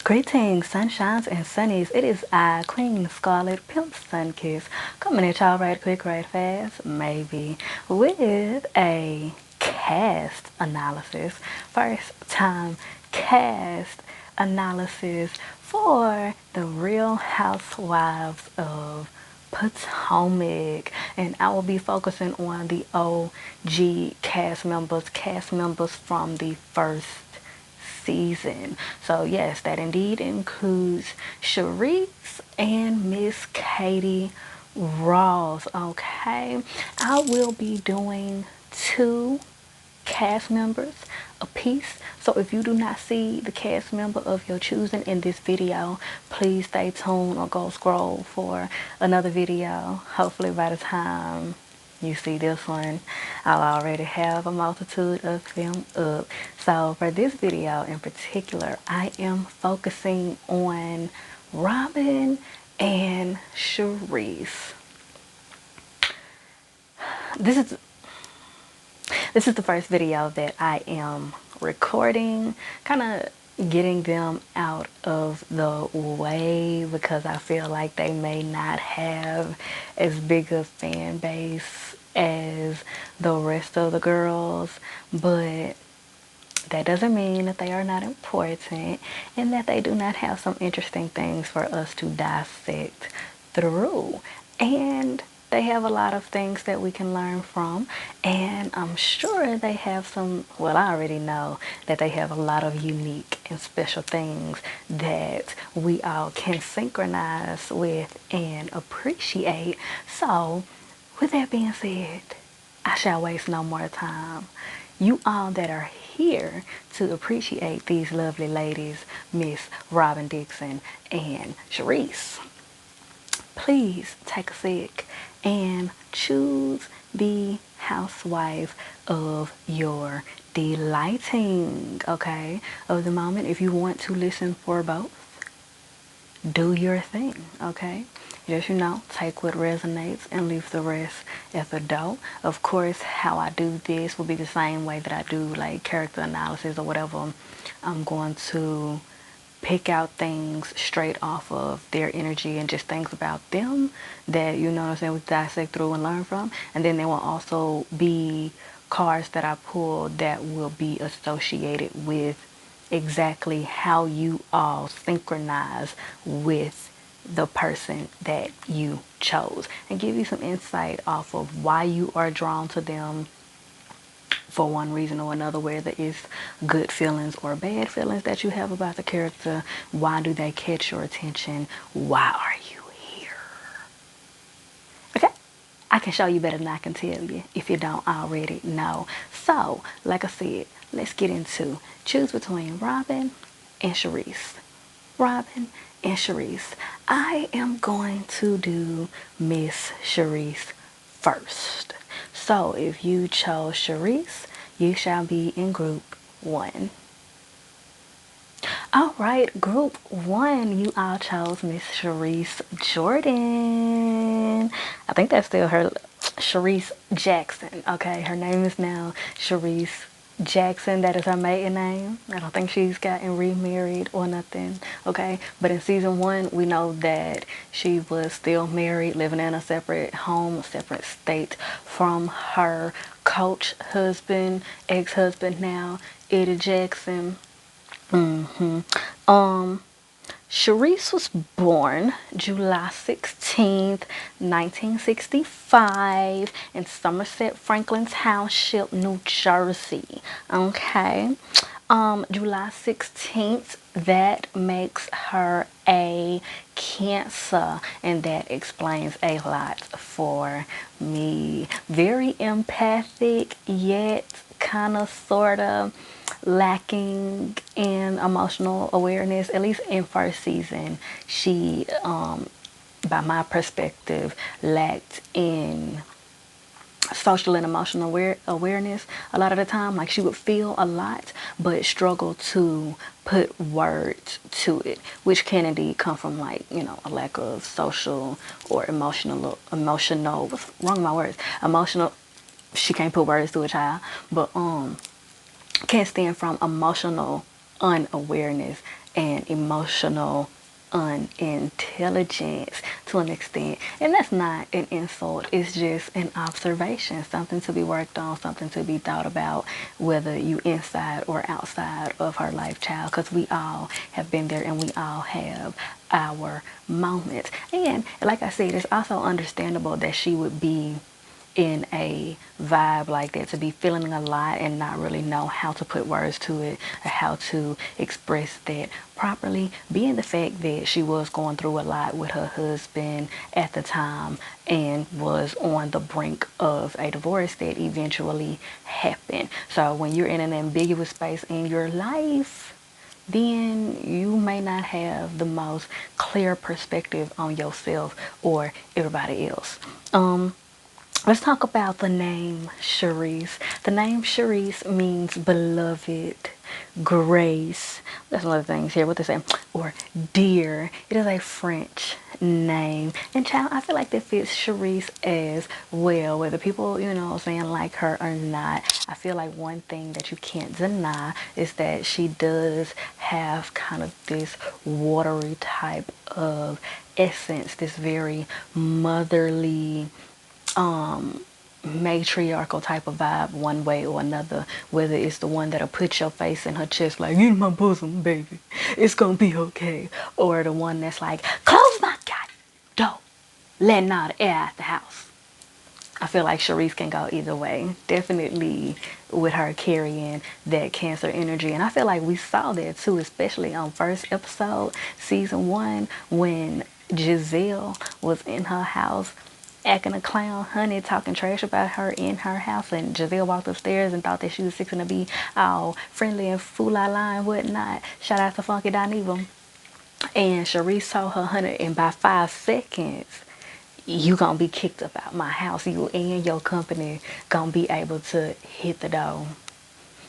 Greetings, sunshines and sunnies. It is I, Queen Scarlet Pimp Sunkiss, coming at y'all right quick, right fast, maybe, with a cast analysis. First time cast analysis for the Real Housewives of Potomac, and I will be focusing on the OG cast members from the first season. So yes, that indeed includes Charisse and Miss Katie Ross. Okay, I will be doing two cast members a piece. So if you do not see the cast member of your choosing in this video, please stay tuned or go scroll for another video. Hopefully by the time you see this one, I'll already have a multitude of them up. So for this video in particular, I am focusing on Robyn and Charisse. This is the first video that I am recording, kind of getting them out of the way because I feel like they may not have as big a fan base as the rest of the girls, but that doesn't mean that they are not important and that they do not have some interesting things for us to dissect through. And they have a lot of things that we can learn from, and I'm sure they have some, well, I already know that they have a lot of unique and special things that we all can synchronize with and appreciate. So with that being said, I shall waste no more time. You all that are here to appreciate these lovely ladies, Miss Robyn Dixon and Charisse, please take a sec and choose the housewife of your delighting, okay, of the moment. If you want to listen for both, do your thing, okay? Just, take what resonates and leave the rest at the door. Of course, how I do this will be the same way that I do like character analysis or whatever. I'm going to pick out things straight off of their energy and just things about them that, you know what I'm saying, we dissect through and learn from. And then there will also be cards that I pull that will be associated with exactly how you all synchronize with the person that you chose, and give you some insight off of why you are drawn to them for one reason or another, whether it's good feelings or bad feelings that you have about the character. Why do they catch your attention? Why are you here? Okay, I can show you better than I can tell you if you don't already know. So like I said, let's get into choose between Robyn and Charisse. Robyn and Charisse. I am going to do Miss Charisse first. So if you chose Charisse, you shall be in group 1. All right, group 1, you all chose Miss Charisse Jordan. I think that's still her, Charisse Jackson. Okay, her name is now Charisse Jackson. That is her maiden name. I don't think she's gotten remarried or nothing, okay? But in season 1, we know that she was still married, living in a separate home, a separate state from her coach husband, ex-husband now, Eddie Jackson. Charisse was born July 16th, 1965 in Somerset Franklin Township, New Jersey. Okay. July 16th, that makes her a Cancer, and that explains a lot for me. Very empathic, yet kind of sort of lacking in emotional awareness. At least in first season, she by my perspective lacked in social and emotional awareness a lot of the time. Like, she would feel a lot but struggle to put words to it, which can indeed come from, like, a lack of social or emotional, what's wrong with my words, emotional, she can't put words to a child, but can stem from emotional unawareness and emotional unintelligence to an extent. And that's not an insult, it's just an observation, something to be worked on, something to be thought about, whether you inside or outside of her life, child, because we all have been there and we all have our moments. And like I said, it's also understandable that she would be in a vibe like that, to be feeling a lot and not really know how to put words to it or how to express that properly, being the fact that she was going through a lot with her husband at the time and was on the brink of a divorce that eventually happened. So when you're in an ambiguous space in your life, then you may not have the most clear perspective on yourself or everybody else. Let's talk about the name Charisse. The name Charisse means beloved, grace. That's one of the things here. What they say? Or dear. It is a French name. And child, I feel like that fits Charisse as well. Whether people, saying, like her or not. I feel like one thing that you can't deny is that she does have kind of this watery type of essence. This very motherly, matriarchal type of vibe, one way or another, whether it's the one that'll put your face in her chest like, in my bosom, baby, it's gonna be okay, or the one that's like, close my god door, letting all the air out the house. I feel like Charisse can go either way, definitely with her carrying that Cancer energy. And I feel like we saw that too, especially on first episode, season 1, when Giselle was in her house acting a clown, honey, talking trash about her in her house, and Giselle walked upstairs and thought that she was fixing to be all friendly and fool-la-la and whatnot. Shout out to Funky Dineva. And Charisse saw her, honey, and by 5 seconds, you gonna be kicked up out my house. You and your company gonna be able to hit the door.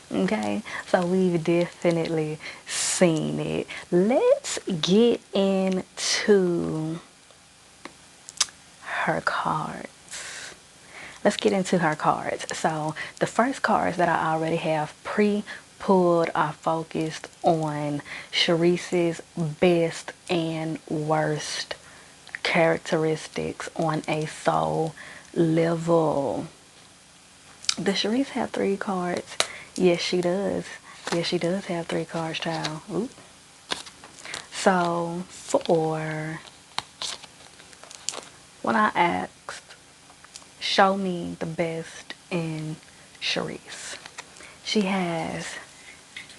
Okay, so we've definitely seen it. Let's get into her cards. Let's get into her cards. So the first cards that I already have pre-pulled are focused on Charisse's best and worst characteristics on a soul level. Does Charisse have 3 cards? Yes, she does. Yes, she does have 3 cards, child. Ooh. So for when I asked, show me the best in Charisse, she has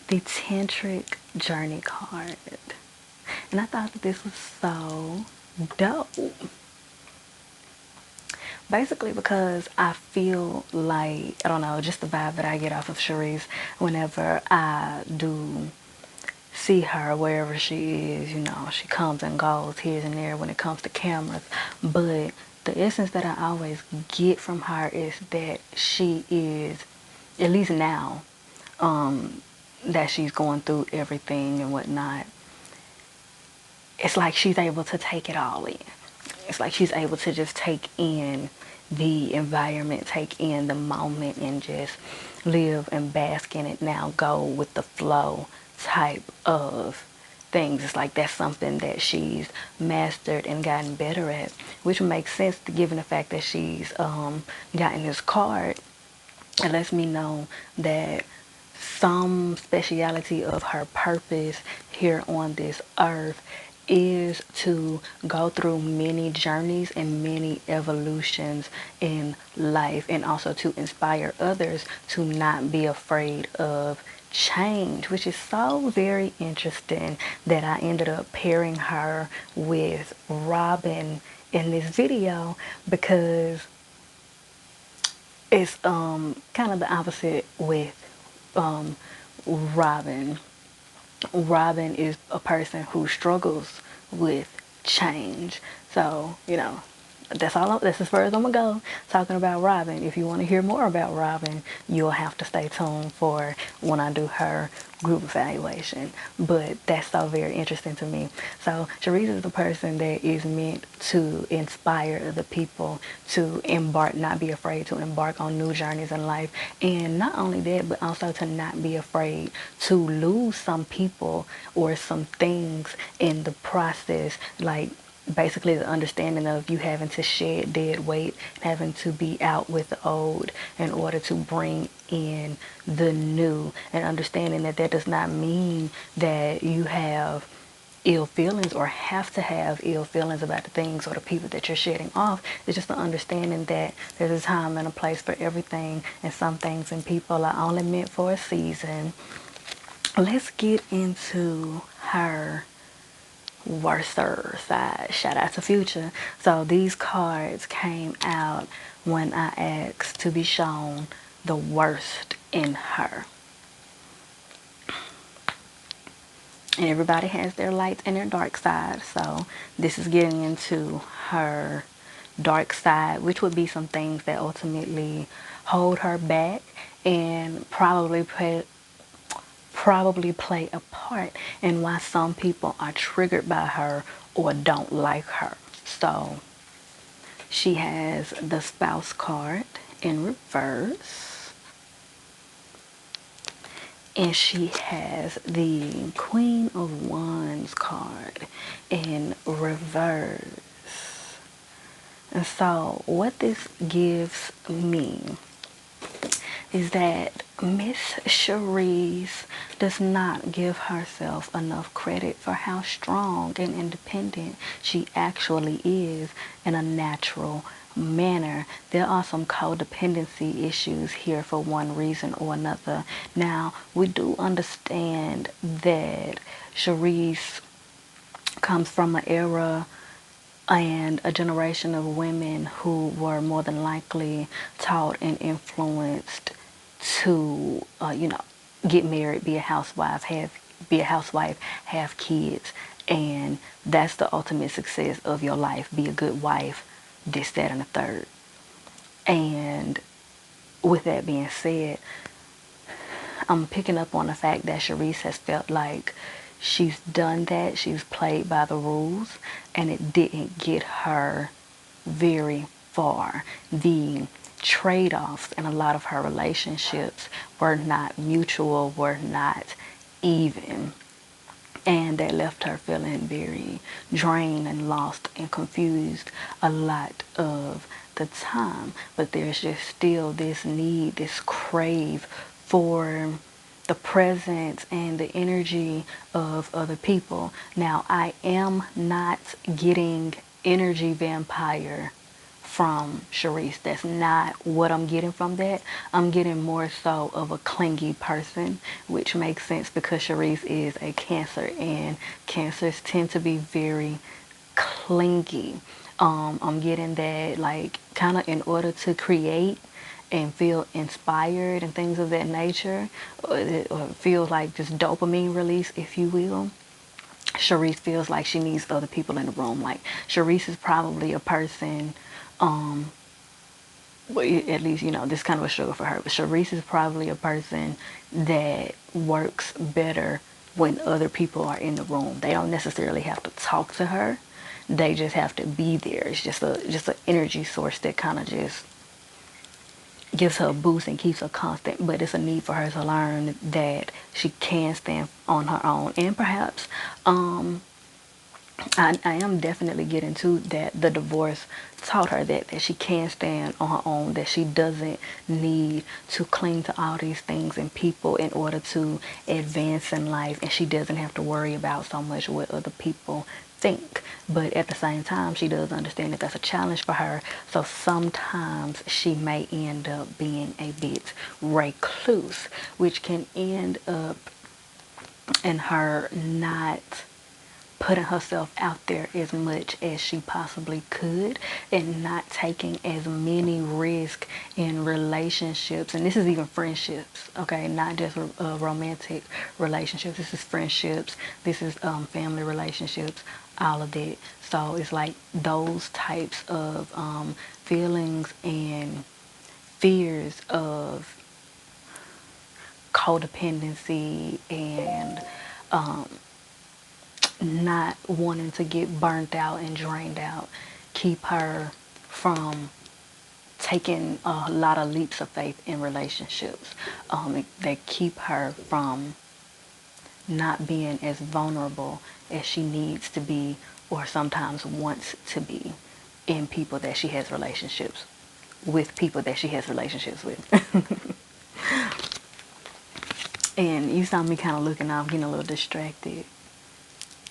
the Tantric Journey card. And I thought that this was so dope. Basically because I feel like, I don't know, just the vibe that I get off of Charisse whenever I do see her wherever she is, she comes and goes here and there when it comes to cameras. But the essence that I always get from her is that she is, at least now, that she's going through everything and whatnot, it's like she's able to take it all in. It's like she's able to just take in the environment, take in the moment, and just live and bask in it now, go with the flow type of things. It's like that's something that she's mastered and gotten better at, which makes sense given the fact that she's gotten this card. It lets me know that some speciality of her purpose here on this earth is to go through many journeys and many evolutions in life, and also to inspire others to not be afraid of change, which is so very interesting that I ended up pairing her with Robyn in this video, because it's kind of the opposite with Robyn. Robyn is a person who struggles with change. So, That's as far as I'm gonna go talking about Robyn. If you want to hear more about Robyn, you'll have to stay tuned for when I do her group evaluation. But that's so very interesting to me. So Charisse is the person that is meant to inspire other people to embark, not be afraid to embark on new journeys in life. And not only that, but also to not be afraid to lose some people or some things in the process. Like, basically the understanding of you having to shed dead weight, having to be out with the old in order to bring in the new, and understanding that that does not mean that you have ill feelings or have to have ill feelings about the things or the people that you're shedding off. It's just the understanding that there's a time and a place for everything, and some things and people are only meant for a season. Let's get into her worser side. Shout out to Future. So these cards came out when I asked to be shown the worst in her. And everybody has their light and their dark side. So this is getting into her dark side, which would be some things that ultimately hold her back and probably play a part in why some people are triggered by her or don't like her. So she has the Spouse card in reverse, and she has the Queen of Wands card in reverse. And so what this gives me is that Miss Charisse does not give herself enough credit for how strong and independent she actually is in a natural manner. There are some codependency issues here for one reason or another. Now, we do understand that Charisse comes from an era and a generation of women who were more than likely taught and influenced to, get married, be a housewife, have kids, and that's the ultimate success of your life. Be a good wife, this, that, and the third. And with that being said, I'm picking up on the fact that Charisse has felt like she's done that. She's played by the rules, and it didn't get her very far. The trade-offs in a lot of her relationships were not mutual, were not even. And that left her feeling very drained and lost and confused a lot of the time. But there's just still this need, this crave for the presence and the energy of other people. Now, I am not getting energy vampire from Charisse. That's not what I'm getting from that. I'm getting more so of a clingy person, which makes sense because Charisse is a Cancer, and Cancers tend to be very clingy. I'm getting that, like, kind of in order to create and feel inspired and things of that nature, or feel like just dopamine release, if you will. Charisse feels like she needs other people in the room. Like, Charisse is probably a person, well, at least, this is kind of a struggle for her, but Charisse is probably a person that works better when other people are in the room. They don't necessarily have to talk to her. They just have to be there. It's just an energy source that kind of just gives her a boost and keeps her constant. But it's a need for her to learn that she can stand on her own. And perhaps I am definitely getting to that. The divorce taught her that she can stand on her own, that she doesn't need to cling to all these things and people in order to advance in life, and she doesn't have to worry about so much what other people think. But at the same time, she does understand that that's a challenge for her, so sometimes she may end up being a bit recluse, which can end up in her not putting herself out there as much as she possibly could and not taking as many risks in relationships. And this is even friendships, okay? Not just romantic relationships. This is friendships. This is family relationships, all of that. So it's like those types of feelings and fears of codependency and not wanting to get burnt out and drained out keep her from taking a lot of leaps of faith in relationships. They keep her from not being as vulnerable as she needs to be or sometimes wants to be in people that she has relationships with, people that she has relationships with. And you saw me kind of looking off, getting a little distracted.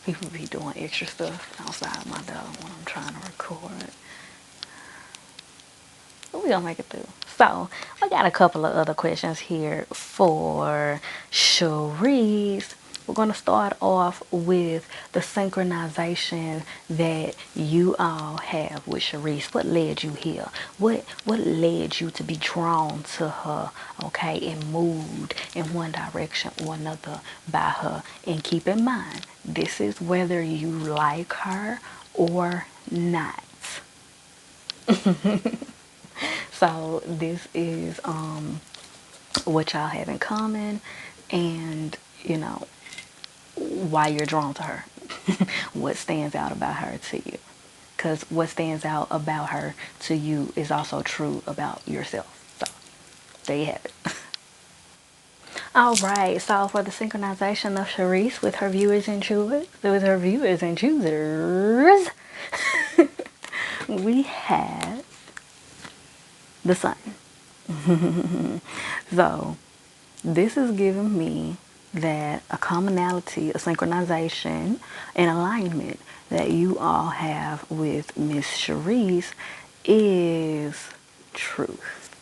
People be doing extra stuff outside my door when I'm trying to record. But we gonna make it through. So I got a couple of other questions here for Charisse. We're gonna start off with the synchronization that you all have with Charisse. What led you here? What led you to be drawn to her, okay, and moved in one direction or another by her? And keep in mind, this is whether you like her or not. So this is what y'all have in common, and you know why you're drawn to her. What stands out about her to you, because what stands out about her to you is also true about yourself. So there you have it. All right, so for the synchronization of Charisse with her viewers and choosers, we have the sun. So this is giving me that a commonality, a synchronization, and alignment that you all have with Miss Charisse is truth,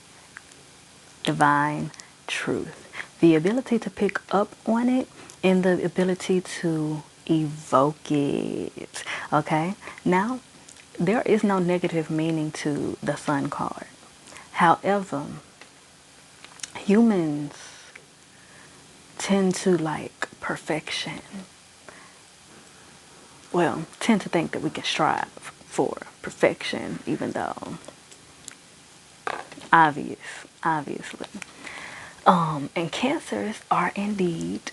divine truth. The ability to pick up on it and the ability to evoke it. Okay? Now, there is no negative meaning to the sun card. However, humans tend to like perfection. Well, tend to think that we can strive for perfection, even though obviously. And cancers are indeed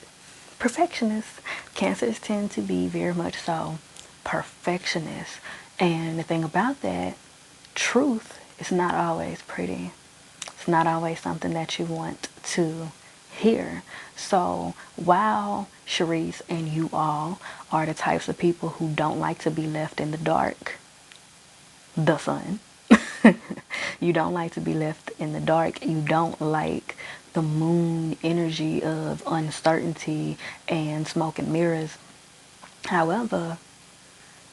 perfectionists. Cancers tend to be very much so perfectionists. And the thing about that, truth is not always pretty. It's not always something that you want to hear. So while Charisse and you all are the types of people who don't like to be left in the dark, the sun, you don't like to be left in the dark. You don't like the moon energy of uncertainty and smoke and mirrors. However,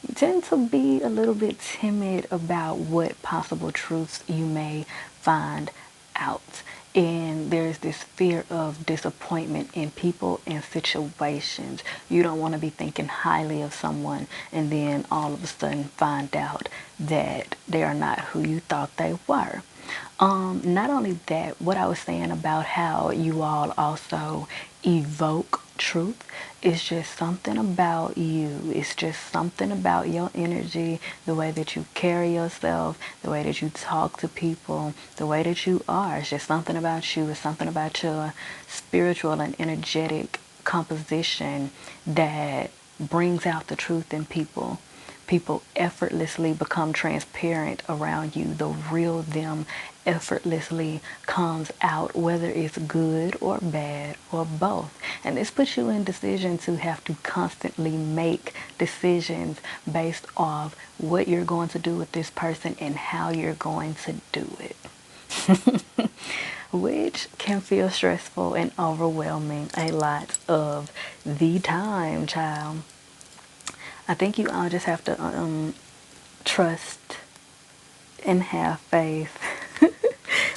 you tend to be a little bit timid about what possible truths you may find out. And there's this fear of disappointment in people and situations. You don't want to be thinking highly of someone and then all of a sudden find out that they are not who you thought they were. Not only that, what I was saying about how you all also evoke truth is just something about you. It's just something about your energy, the way that you carry yourself, the way that you talk to people, the way that you are. It's just something about you. It's something about your spiritual and energetic composition that brings out the truth in people. People effortlessly become transparent around you. The real them effortlessly comes out, whether it's good or bad or both. And this puts you in decision to have to constantly make decisions based off what you're going to do with this person and how you're going to do it. Which can feel stressful and overwhelming a lot of the time, child. I think you all just have to trust and have faith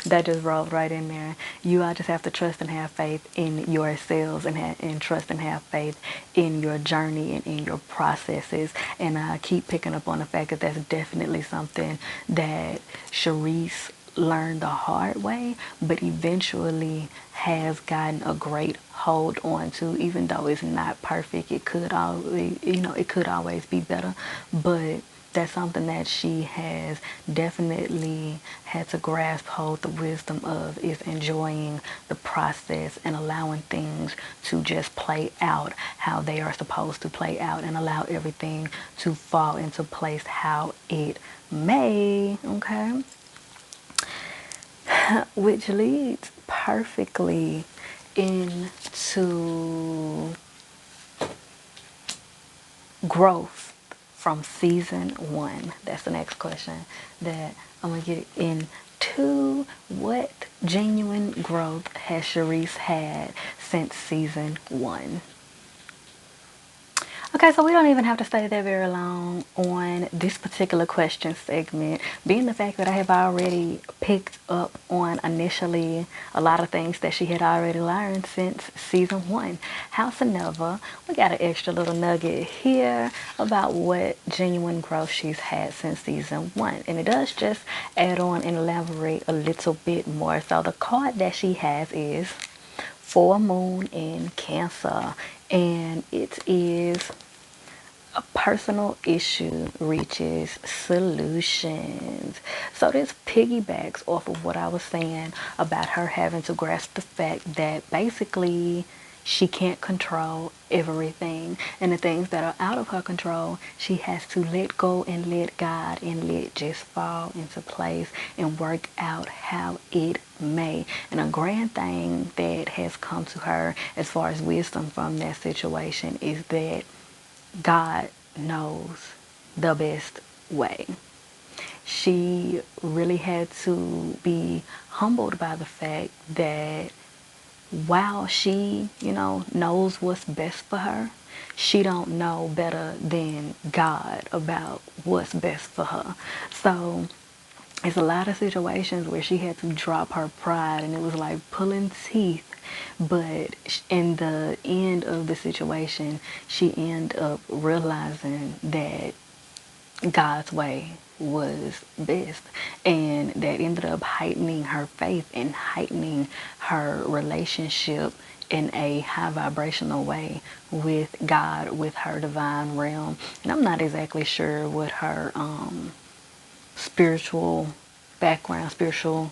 That just rolled right in there. You all just have to trust and have faith in yourselves, and trust and have faith in your journey and in your processes. And I keep picking up on the fact that that's definitely something that Charisse learned the hard way, but eventually has gotten a great hold on to. Even though it's not perfect, it could always, it could always be better, but that's something that she has definitely had to grasp hold the wisdom of, is enjoying the process and allowing things to just play out how they are supposed to play out, and allow everything to fall into place how it may. Okay, which leads perfectly into growth from season 1. That's the next question that I'm gonna get into. What genuine growth has Charisse had since season 1? Okay, so we don't even have to stay there very long on this particular question segment, being the fact that I have already picked up on initially a lot of things that she had already learned since season 1. Howsoever, we got an extra little nugget here about what genuine growth she's had since season 1. And it does just add on and elaborate a little bit more. So the card that she has is Full Moon in Cancer, and it is a personal issue reaches solutions. So this piggybacks off of what I was saying about her having to grasp the fact that basically she can't control everything, and the things that are out of her control, she has to let go and let God and let just fall into place and work out how it may. And a grand thing that has come to her as far as wisdom from that situation is that God knows the best way. She really had to be humbled by the fact that while she, knows what's best for her, she don't know better than God about what's best for her. So it's a lot of situations where she had to drop her pride, and it was like pulling teeth. But in the end of the situation, she ended up realizing that God's way was best, and that ended up heightening her faith and heightening her relationship in a high vibrational way with God, with her divine realm. And I'm not exactly sure what her spiritual background, spiritual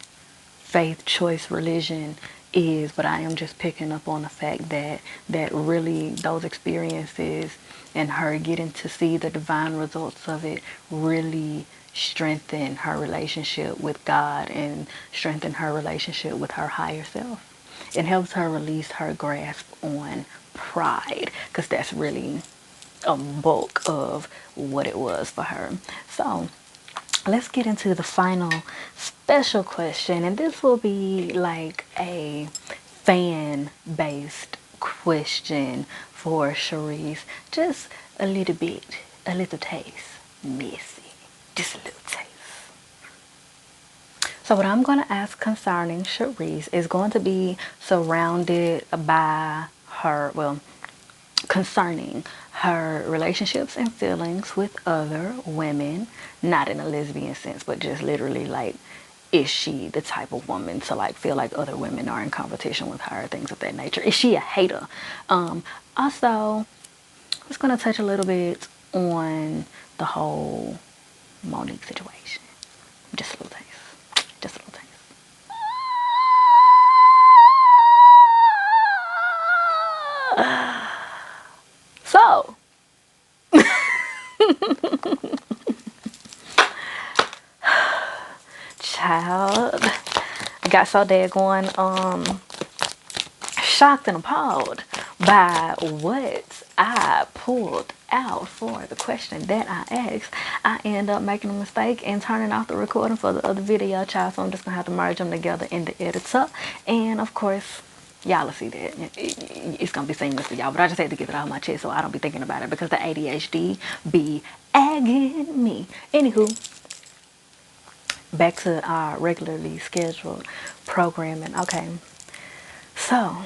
faith, choice, religion is, but I am just picking up on the fact that really those experiences and her getting to see the divine results of it really strengthen her relationship with God and strengthen her relationship with her higher self. It helps her release her grasp on pride, because that's really a bulk of what it was for her. So let's get into the final special question, and this will be like a fan-based question for Charisse. Just a little bit, a little taste, messy, just a little taste. So what I'm going to ask concerning Charisse is going to be surrounded by her, well, concerning her relationships and feelings with other women, not in a lesbian sense, but just literally like, is she the type of woman to like feel like other women are in competition with her, things of that nature? Is she a hater? Also, I was going to touch a little bit on the whole Monique situation. Just a little taste. Just a little taste. So, child, I got so daggone shocked and appalled by what I pulled out for the question that I asked. I end up making a mistake and turning off the recording for the other video, child, so I'm just gonna have to merge them together in the editor, and of course y'all will see that it's gonna be seamless for y'all, but I just had to get it out of my chest so I don't be thinking about it, because the ADHD be agging me. Anywho, back to our regularly scheduled programming. Okay, so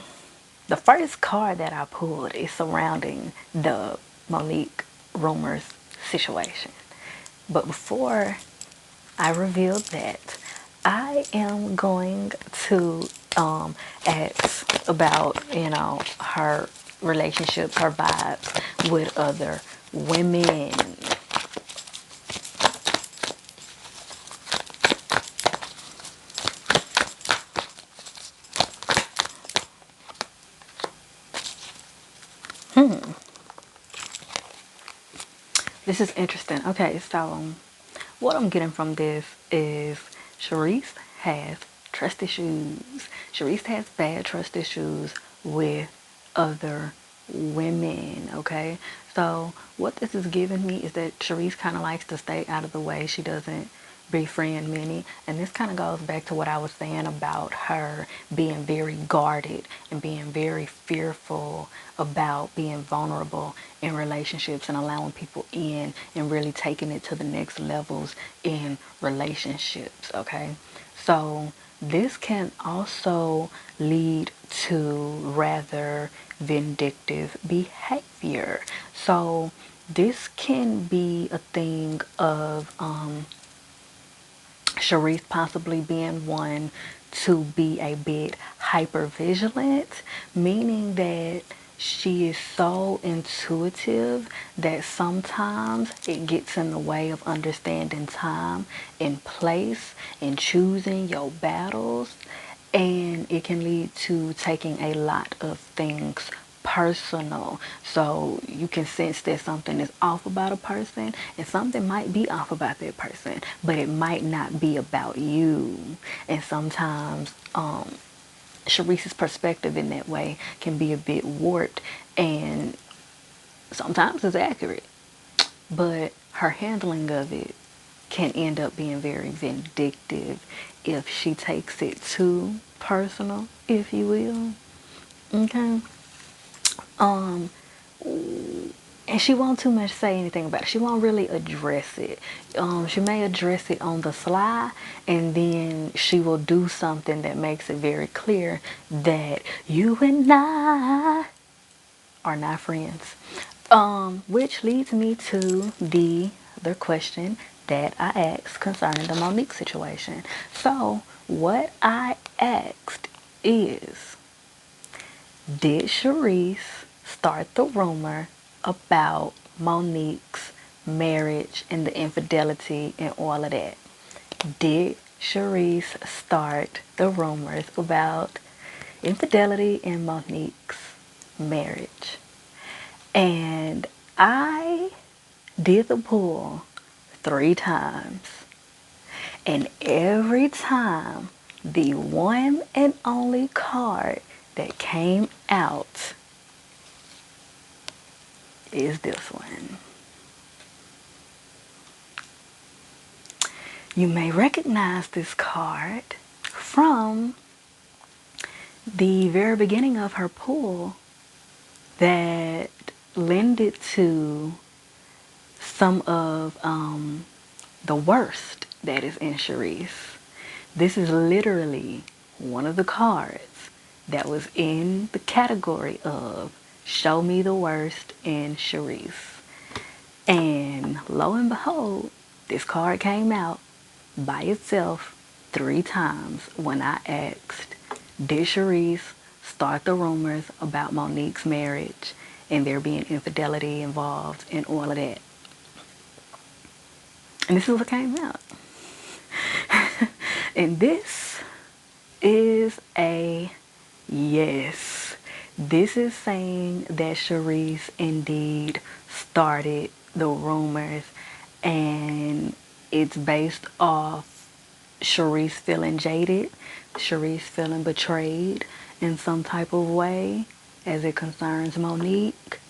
the first card that I pulled is surrounding the Monique rumors situation. But before I reveal that, I am going to ask about, her relationships, her vibes with other women. This is interesting. Okay, so what I'm getting from this is Charisse has trust issues. Charisse has bad trust issues with other women, okay? So what this is giving me is that Charisse kind of likes to stay out of the way. She doesn't befriend many, and this kind of goes back to what I was saying about her being very guarded and being very fearful about being vulnerable in relationships and allowing people in and really taking it to the next levels in relationships. Okay, so this can also lead to rather vindictive behavior. So this can be a thing of Charisse possibly being one to be a bit hyper vigilant, meaning that she is so intuitive that sometimes it gets in the way of understanding time and place and choosing your battles, and it can lead to taking a lot of things personal. So you can sense that something is off about a person, and something might be off about that person, but it might not be about you. And sometimes Charisse's perspective in that way can be a bit warped, and sometimes it's accurate, but her handling of it can end up being very vindictive if she takes it too personal, if you will. Okay. Um, and she won't too much say anything about it. She won't really address it. She may address it on the sly, and then she will do something that makes it very clear that you and I are not friends. Which leads me to the other question that I asked concerning the Monique situation. So, what I asked is, did Charisse start the rumor about Monique's marriage and the infidelity and all of that? Did Charisse start the rumors about infidelity and Monique's marriage? And I did the pull 3 times. And every time, the one and only card that came out is this one. You may recognize this card from the very beginning of her pull that lended to some of the worst that is in Charisse. This is literally one of the cards that was in the category of show me the worst in Charisse. And lo and behold, this card came out by itself 3 times when I asked, did Charisse start the rumors about Monique's marriage and there being infidelity involved and all of that? And this is what came out. And this is a yes. This is saying that Charisse indeed started the rumors, and it's based off Charisse feeling jaded, Charisse feeling betrayed in some type of way as it concerns Monique.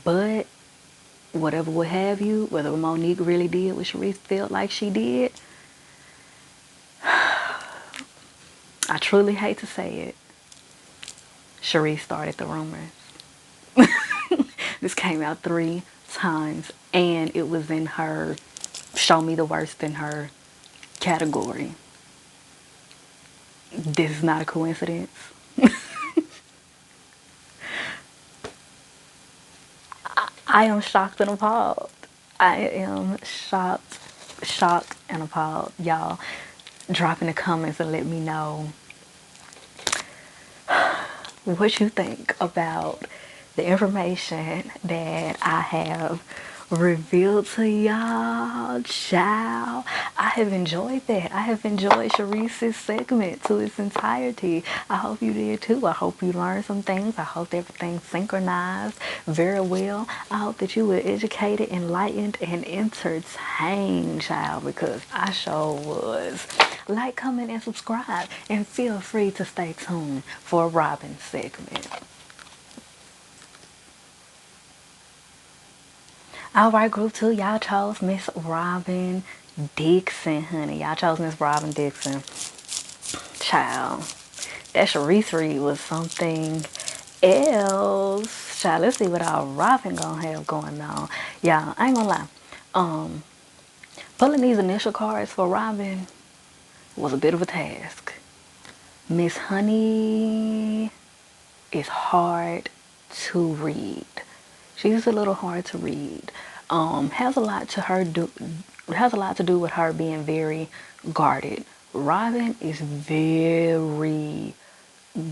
But whatever would have you, whether Monique really did what Charisse felt like she did, I truly hate to say it, Charisse started the rumors. This came out 3 times, and it was in her show me the worst in her category. This is not a coincidence. I am shocked and appalled. I am shocked and appalled. Y'all drop in the comments and let me know what you think about the information that I have revealed to y'all. Child, I have enjoyed that. I have enjoyed Charisse's segment to its entirety. I hope you did too. I hope you learned some things. I hope everything synchronized very well. I hope that you were educated, enlightened, and entertained, child, because I sure was. Like, comment, and subscribe, and feel free to stay tuned for a Robyn segment. Alright, group 2, y'all chose Miss Robyn Dixon, honey. Y'all chose Miss Robyn Dixon. Child, that Charisse read was something else. Child, let's see what our Robyn gonna have going on. Y'all, I ain't gonna lie. Pulling these initial cards for Robyn was a bit of a task. Miss Honey is hard to read. She's a little hard to read. Has a lot to do with her being very guarded. Robyn is very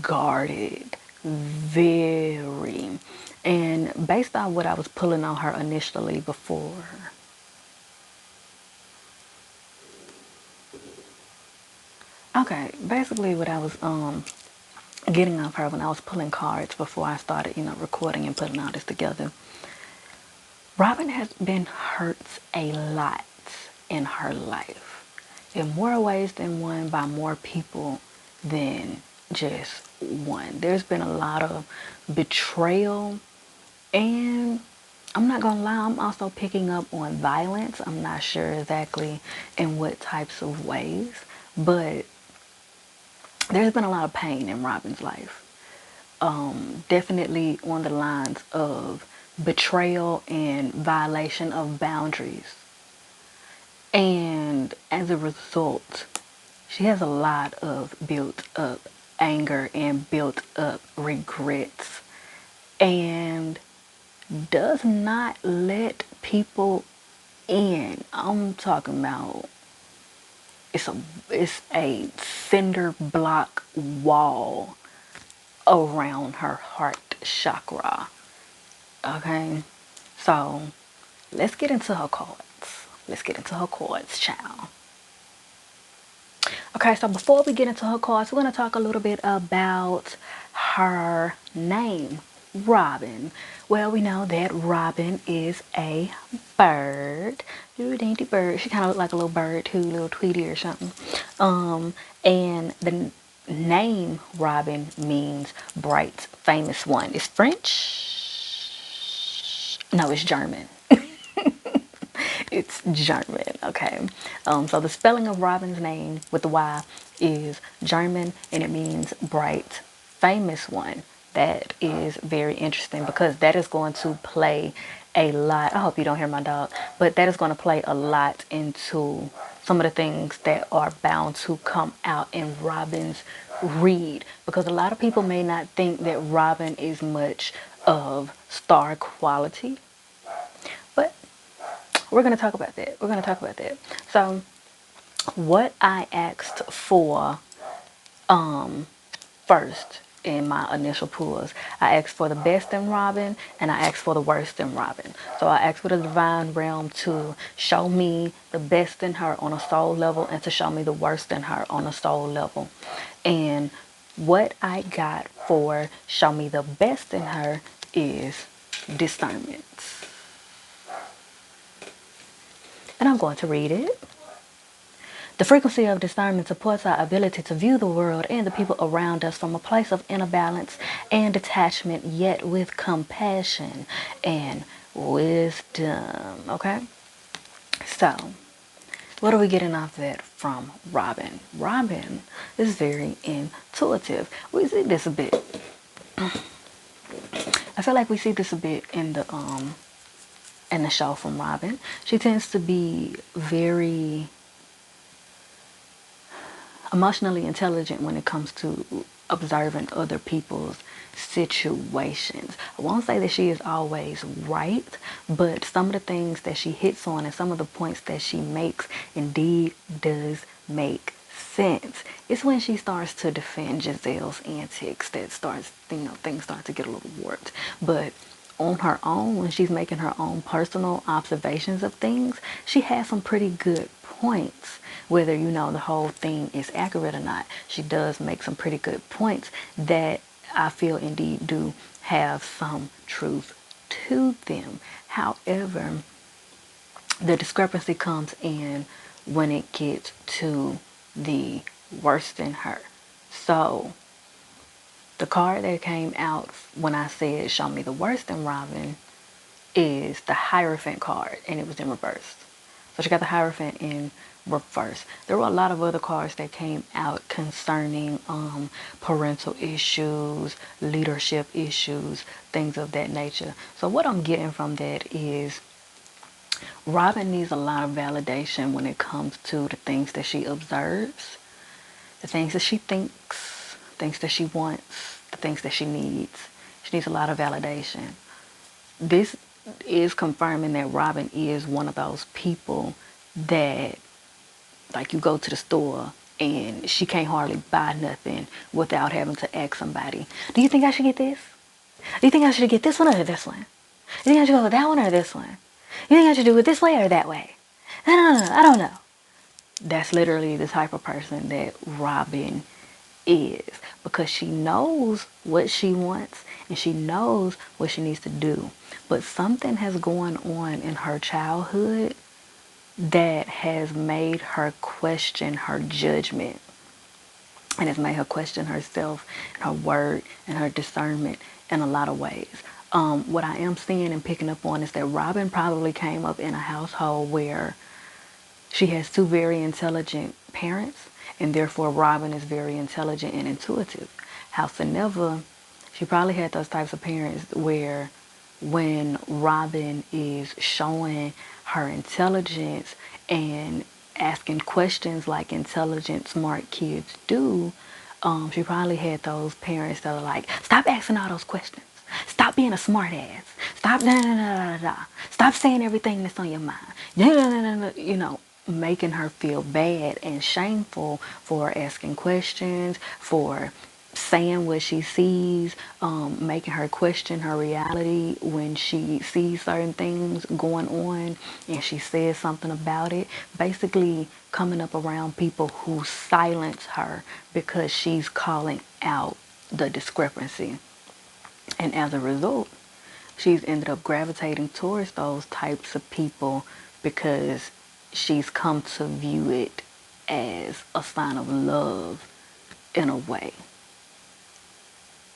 guarded, very. And based on what I was pulling on her initially before, okay, basically what I was getting off her when I was pulling cards before I started, recording and putting all this together. Robyn has been hurt a lot in her life, in more ways than one, by more people than just one. There's been a lot of betrayal, and I'm not gonna lie, I'm also picking up on violence. I'm not sure exactly in what types of ways, but there's been a lot of pain in Robyn's life. Definitely on the lines of betrayal and violation of boundaries. And as a result, she has a lot of built up anger and built up regrets, and does not let people in. I'm talking about it's a cinder block wall around her heart chakra. Okay, so let's get into her cards. Let's get into her cards, child. Okay, so before we get into her cards, we're going to talk a little bit about her name, Robyn. Well, we know that Robyn is a bird, little dainty bird. She kind of looked like a little bird too, little Tweety or something. And the name Robyn means bright, famous one. It's French? No, it's German. It's German, okay? So the spelling of Robyn's name with the Y is German, and it means bright, famous one. That is very interesting because that is going to play a lot. I hope you don't hear my dog, but that is going to play a lot into some of the things that are bound to come out in Robyn's read, because a lot of people may not think that Robyn is much of star quality, but we're going to talk about that. We're going to talk about that. So what I asked for first in my initial pulls, I asked for the best in Robyn, and I asked for the worst in Robyn. So I asked for the divine realm to show me the best in her on a soul level and to show me the worst in her on a soul level. And what I got for show me the best in her is discernment. And I'm going to read it. The frequency of discernment supports our ability to view the world and the people around us from a place of inner balance and detachment, yet with compassion and wisdom. Okay? So, what are we getting off that from Robyn? Robyn is very intuitive. We see this a bit. I feel like we see this a bit in the show from Robyn. She tends to be very emotionally intelligent when it comes to observing other people's situations. I won't say that she is always right, but some of the things that she hits on and some of the points that she makes indeed does make sense. It's when she starts to defend Giselle's antics that starts, things start to get a little warped. But on her own, when she's making her own personal observations of things, she has some pretty good points. Whether the whole thing is accurate or not, she does make some pretty good points that I feel indeed do have some truth to them. However, the discrepancy comes in when it gets to the worse than her. So the card that came out when I said show me the worst in Robyn is the Hierophant card, and it was in reverse. So she got the Hierophant in reverse. There were a lot of other cards that came out concerning parental issues, leadership issues, things of that nature. So what I'm getting from that is Robyn needs a lot of validation when it comes to the things that she observes, the things that she thinks, things that she wants, the things that she needs. She needs a lot of validation. This is confirming that Robyn is one of those people that, like, you go to the store and she can't hardly buy nothing without having to ask somebody, do you think I should get this? Do you think I should get this one or this one? Do you think I should go with that one or this one? You think I should do it this way or that way? I don't know. That's literally the type of person that Robyn is, because she knows what she wants and she knows what she needs to do. But something has gone on in her childhood that has made her question her judgment, and has made her question herself, her word, and her discernment in a lot of ways. What I am seeing and picking up on is that Robyn probably came up in a household where she has two very intelligent parents, and therefore Robyn is very intelligent and intuitive. Howsoever, she probably had those types of parents where when Robyn is showing her intelligence and asking questions like intelligent, smart kids do, she probably had those parents that are like, stop asking all those questions. Stop being a smart ass. Stop Stop saying everything that's on your mind. Making her feel bad and shameful for asking questions, for saying what she sees, making her question her reality when she sees certain things going on and she says something about it. Basically coming up around people who silence her because she's calling out the discrepancy. And as a result, she's ended up gravitating towards those types of people because she's come to view it as a sign of love in a way.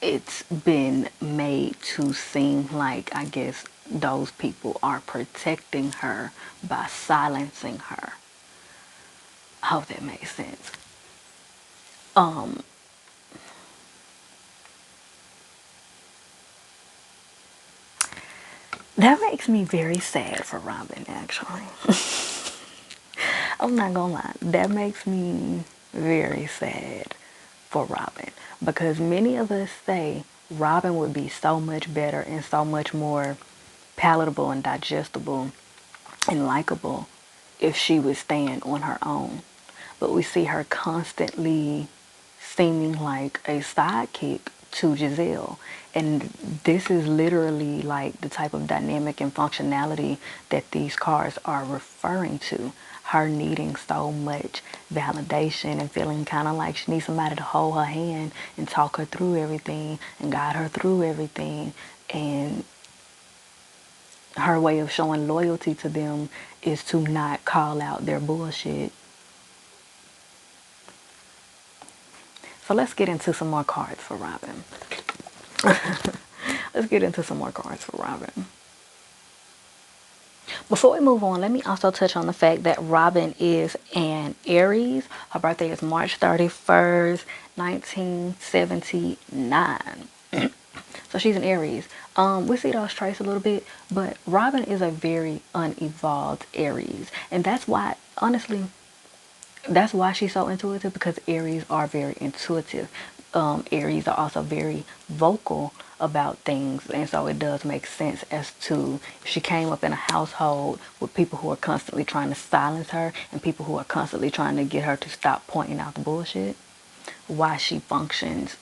It's been made to seem like, I guess, those people are protecting her by silencing her. I hope that makes sense. That makes me very sad for Robyn, actually. I'm not gonna lie. That makes me very sad for Robyn, because many of us say Robyn would be so much better and so much more palatable and digestible and likable if she would stand on her own. But we see her constantly seeming like a sidekick to Giselle. And this is literally like the type of dynamic and functionality that these cards are referring to. Her needing so much validation and feeling kind of like she needs somebody to hold her hand and talk her through everything and guide her through everything. And her way of showing loyalty to them is to not call out their bullshit. So let's get into some more cards for Robyn. Let's get into some more cards for Robyn. Before we move on, let me also touch on the fact that Robyn is an Aries. Her birthday is March 31st, 1979. So she's an Aries. We see those traits a little bit, but Robyn is a very unevolved Aries. And that's why, honestly, That's why she's so intuitive, because Aries are very intuitive. Aries are also very vocal about things, and so it does make sense as to if she came up in a household with people who are constantly trying to silence her and people who are constantly trying to get her to stop pointing out the bullshit, why she functions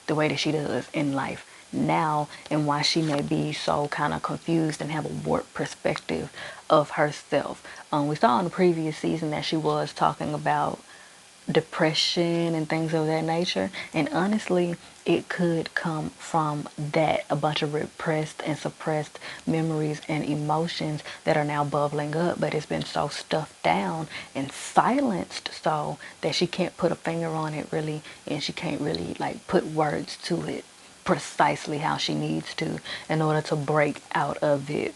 the way that she does in life now, and why she may be so kind of confused and have a warped perspective of herself. We saw in the previous season that she was talking about depression and things of that nature, and honestly it could come from that, a bunch of repressed and suppressed memories and emotions that are now bubbling up, but it's been so stuffed down and silenced so that she can't put a finger on it really, and she can't really like put words to it precisely how she needs to in order to break out of it,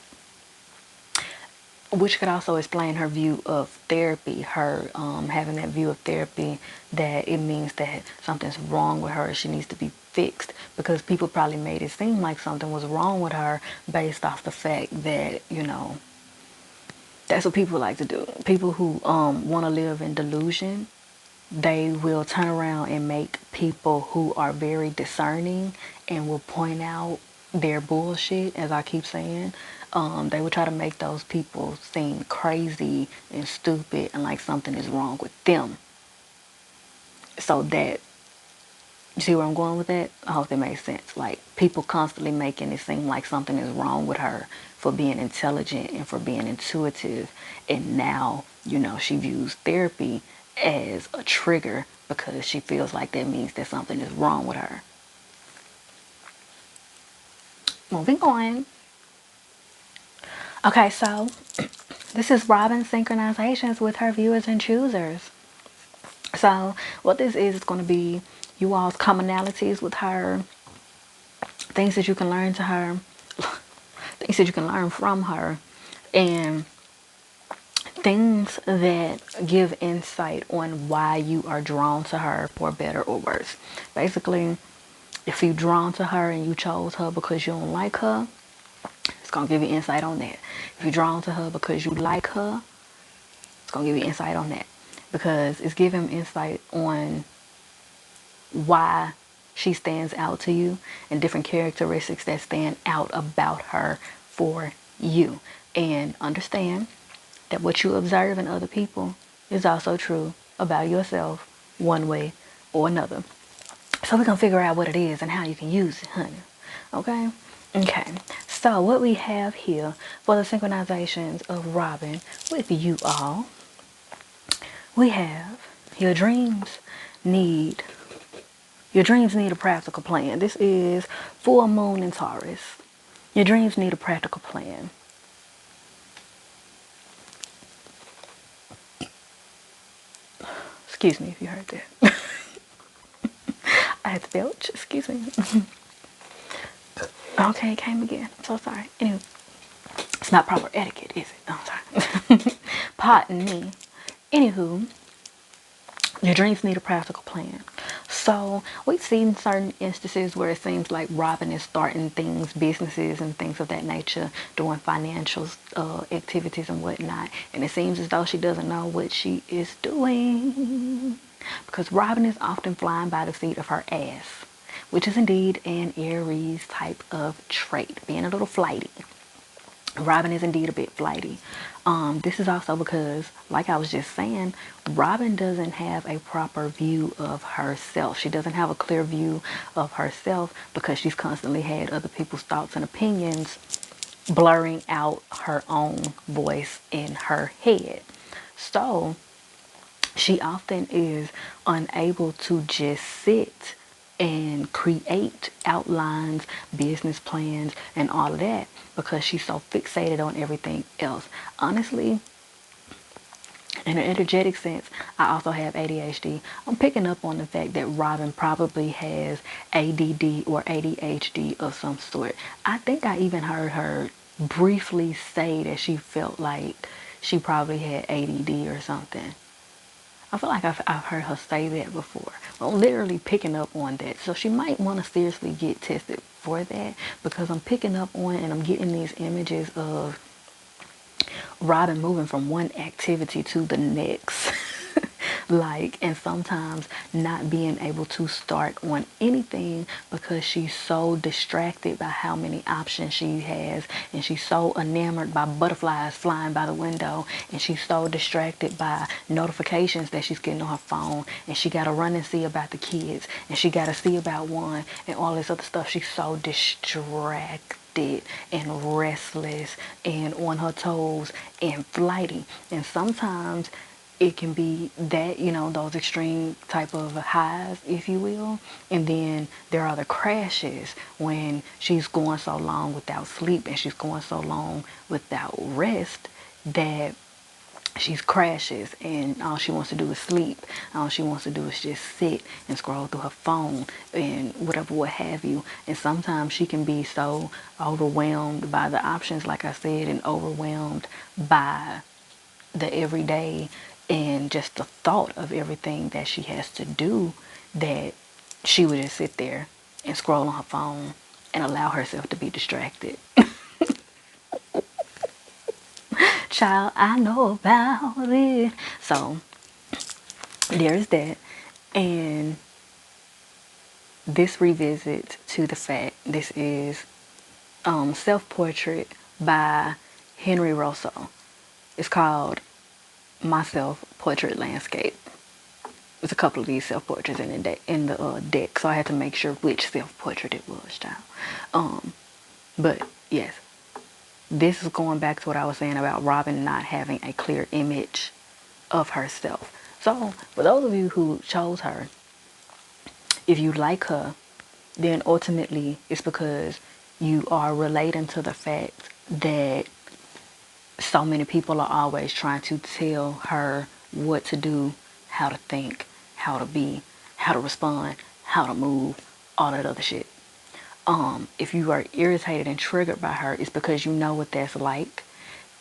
which could also explain her view of therapy, her having that view of therapy that it means that something's wrong with her, she needs to be fixed, because people probably made it seem like something was wrong with her based off the fact that, you know, that's what people like to do. People who want to live in delusion, they will turn around and make people who are very discerning and will point out their bullshit, as I keep saying. They will try to make those people seem crazy and stupid and like something is wrong with them. So that, you see where I'm going with that? I hope that makes sense. Like, people constantly making it seem like something is wrong with her for being intelligent and for being intuitive. And now, you know, she views therapy as a trigger because she feels like that means that something is wrong with her. Moving on. Okay, so this is Robyn's synchronizations with her viewers and choosers. So what this is going to be you all's commonalities with her, things that you can learn to her, things that you can learn from her, and things that give insight on why you are drawn to her, for better or worse. Basically, if you're drawn to her and you chose her because you don't like her, it's going to give you insight on that. If you're drawn to her because you like her, it's going to give you insight on that. Because it's giving insight on why she stands out to you and different characteristics that stand out about her for you. And understand that what you observe in other people is also true about yourself, one way or another. So we're going to figure out what it is and how you can use it, honey. Okay? Okay. So what we have here for the synchronizations of Robyn with you all, we have your dreams need a practical plan. This is full moon in Taurus. Your dreams need a practical plan. Excuse me if you heard that. I had to belch. Excuse me. Okay, it came again. I'm so sorry. Anyway, it's not proper etiquette, is it? Oh, I'm sorry. Pardon me. Anywho, your dreams need a practical plan. So we've seen certain instances where it seems like Robyn is starting things, businesses and things of that nature, doing financial activities and whatnot. And it seems as though she doesn't know what she is doing. Because Robyn is often flying by the seat of her ass, which is indeed an Aries type of trait, being a little flighty. Robyn is indeed a bit flighty. This is also because, like I was just saying, Robyn doesn't have a proper view of herself. She doesn't have a clear view of herself because she's constantly had other people's thoughts and opinions blurring out her own voice in her head. So she often is unable to just sit and create outlines, business plans, and all of that because she's so fixated on everything else. Honestly, in an energetic sense, I also have ADHD. I'm picking up on the fact that Robyn probably has ADD or ADHD of some sort. I think I even heard her briefly say that she felt like she probably had ADD or something. I feel like I've heard her say that before. Well, I'm literally picking up on that. So she might want to seriously get tested for that because I'm picking up on and I'm getting these images of Robyn moving from one activity to the next. Like, and sometimes not being able to start on anything because she's so distracted by how many options she has, and she's so enamored by butterflies flying by the window, and she's so distracted by notifications that she's getting on her phone, and she got to run and see about the kids, and she got to see about one, and all this other stuff. She's so distracted and restless and on her toes and flighty. And sometimes it can be that, you know, those extreme type of highs, if you will. And then there are the crashes when she's going so long without sleep and she's going so long without rest that she crashes and all she wants to do is sleep. All she wants to do is just sit and scroll through her phone and whatever, what have you. And sometimes she can be so overwhelmed by the options, like I said, and overwhelmed by the everyday and just the thought of everything that she has to do, that she would just sit there and scroll on her phone and allow herself to be distracted. Child, I know about it. So there's that. And this revisits to the fact, this is self-portrait by Henry Rosso. It's called My Self-Portrait Landscape. There's a couple of these self-portraits in the deck, so I had to make sure which self-portrait it was, child. But yes, this is going back to what I was saying about Robyn not having a clear image of herself. So for those of you who chose her, if you like her, then ultimately it's because you are relating to the fact that so many people are always trying to tell her what to do, how to think, how to be, how to respond, how to move, all that other shit. If you are irritated and triggered by her, it's because you know what that's like,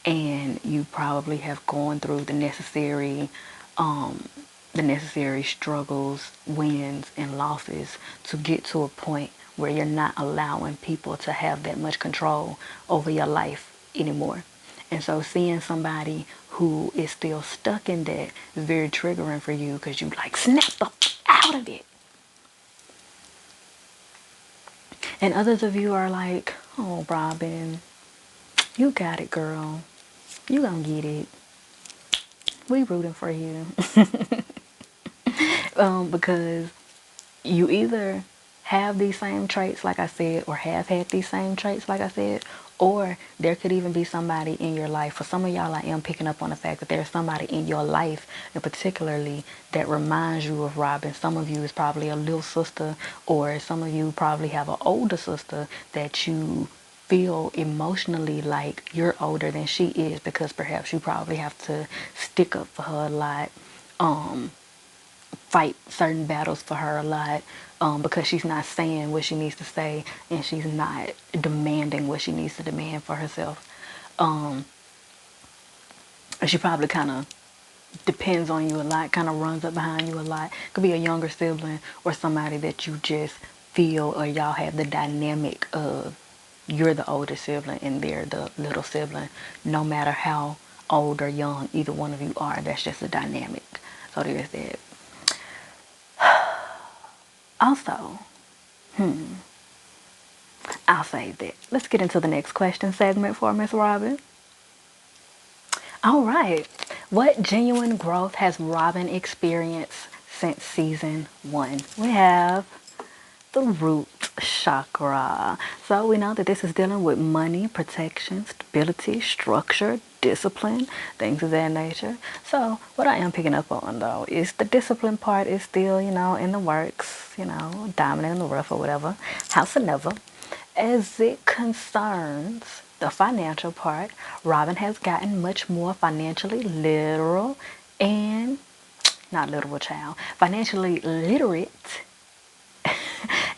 and you probably have gone through the necessary struggles, wins, and losses to get to a point where you're not allowing people to have that much control over your life anymore. And so seeing somebody who is still stuck in that is very triggering for you, because you like snap the out of it. And others of you are like, oh, Robyn, you got it, girl. You gonna get it. We rooting for you. Because you either have these same traits, like I said, or have had these same traits, like I said, or there could even be somebody in your life. For some of y'all, I am picking up on the fact that there's somebody in your life, and particularly that reminds you of Robyn. Some of you is probably a little sister, or some of you probably have an older sister that you feel emotionally like you're older than she is, because perhaps you probably have to stick up for her a lot, fight certain battles for her a lot, because she's not saying what she needs to say, and she's not demanding what she needs to demand for herself. And she probably kind of depends on you a lot, kind of runs up behind you a lot. Could be a younger sibling or somebody that you just feel, or y'all have the dynamic of you're the older sibling and they're the little sibling. No matter how old or young either one of you are, that's just a dynamic. So there's that. Also, I'll save that. Let's get into the next question segment for Miss Robyn. All right. What genuine growth has Robyn experienced since season 1? We have the root chakra. So we know that this is dealing with money, protection, stability, structure, discipline, things of that nature. So what I am picking up on, though, is the discipline part is still, in the works, diamond in the rough or whatever, house of never. As it concerns the financial part, Robyn has gotten much more financially literal and, not literal child, financially literate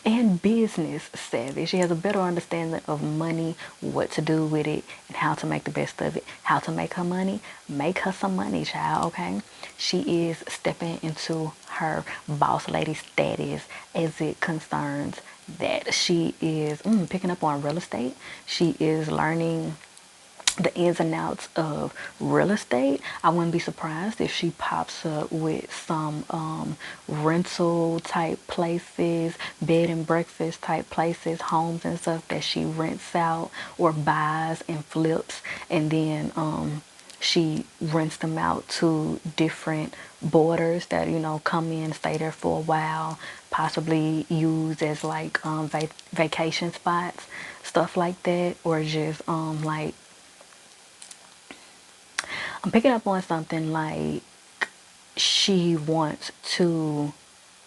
and business savvy. She has a better understanding of money, what to do with it, and how to make the best of it. How to make her money. Make her some money, child, okay? She is stepping into her boss lady status as it concerns that she is picking up on real estate. She is learning the ins and outs of real estate. I wouldn't be surprised if she pops up with some rental type places, bed and breakfast type places, homes and stuff that she rents out or buys and flips, and then she rents them out to different boarders that, you know, come in, stay there for a while, possibly use as like vacation spots, stuff like that, or just like, I'm picking up on something like she wants to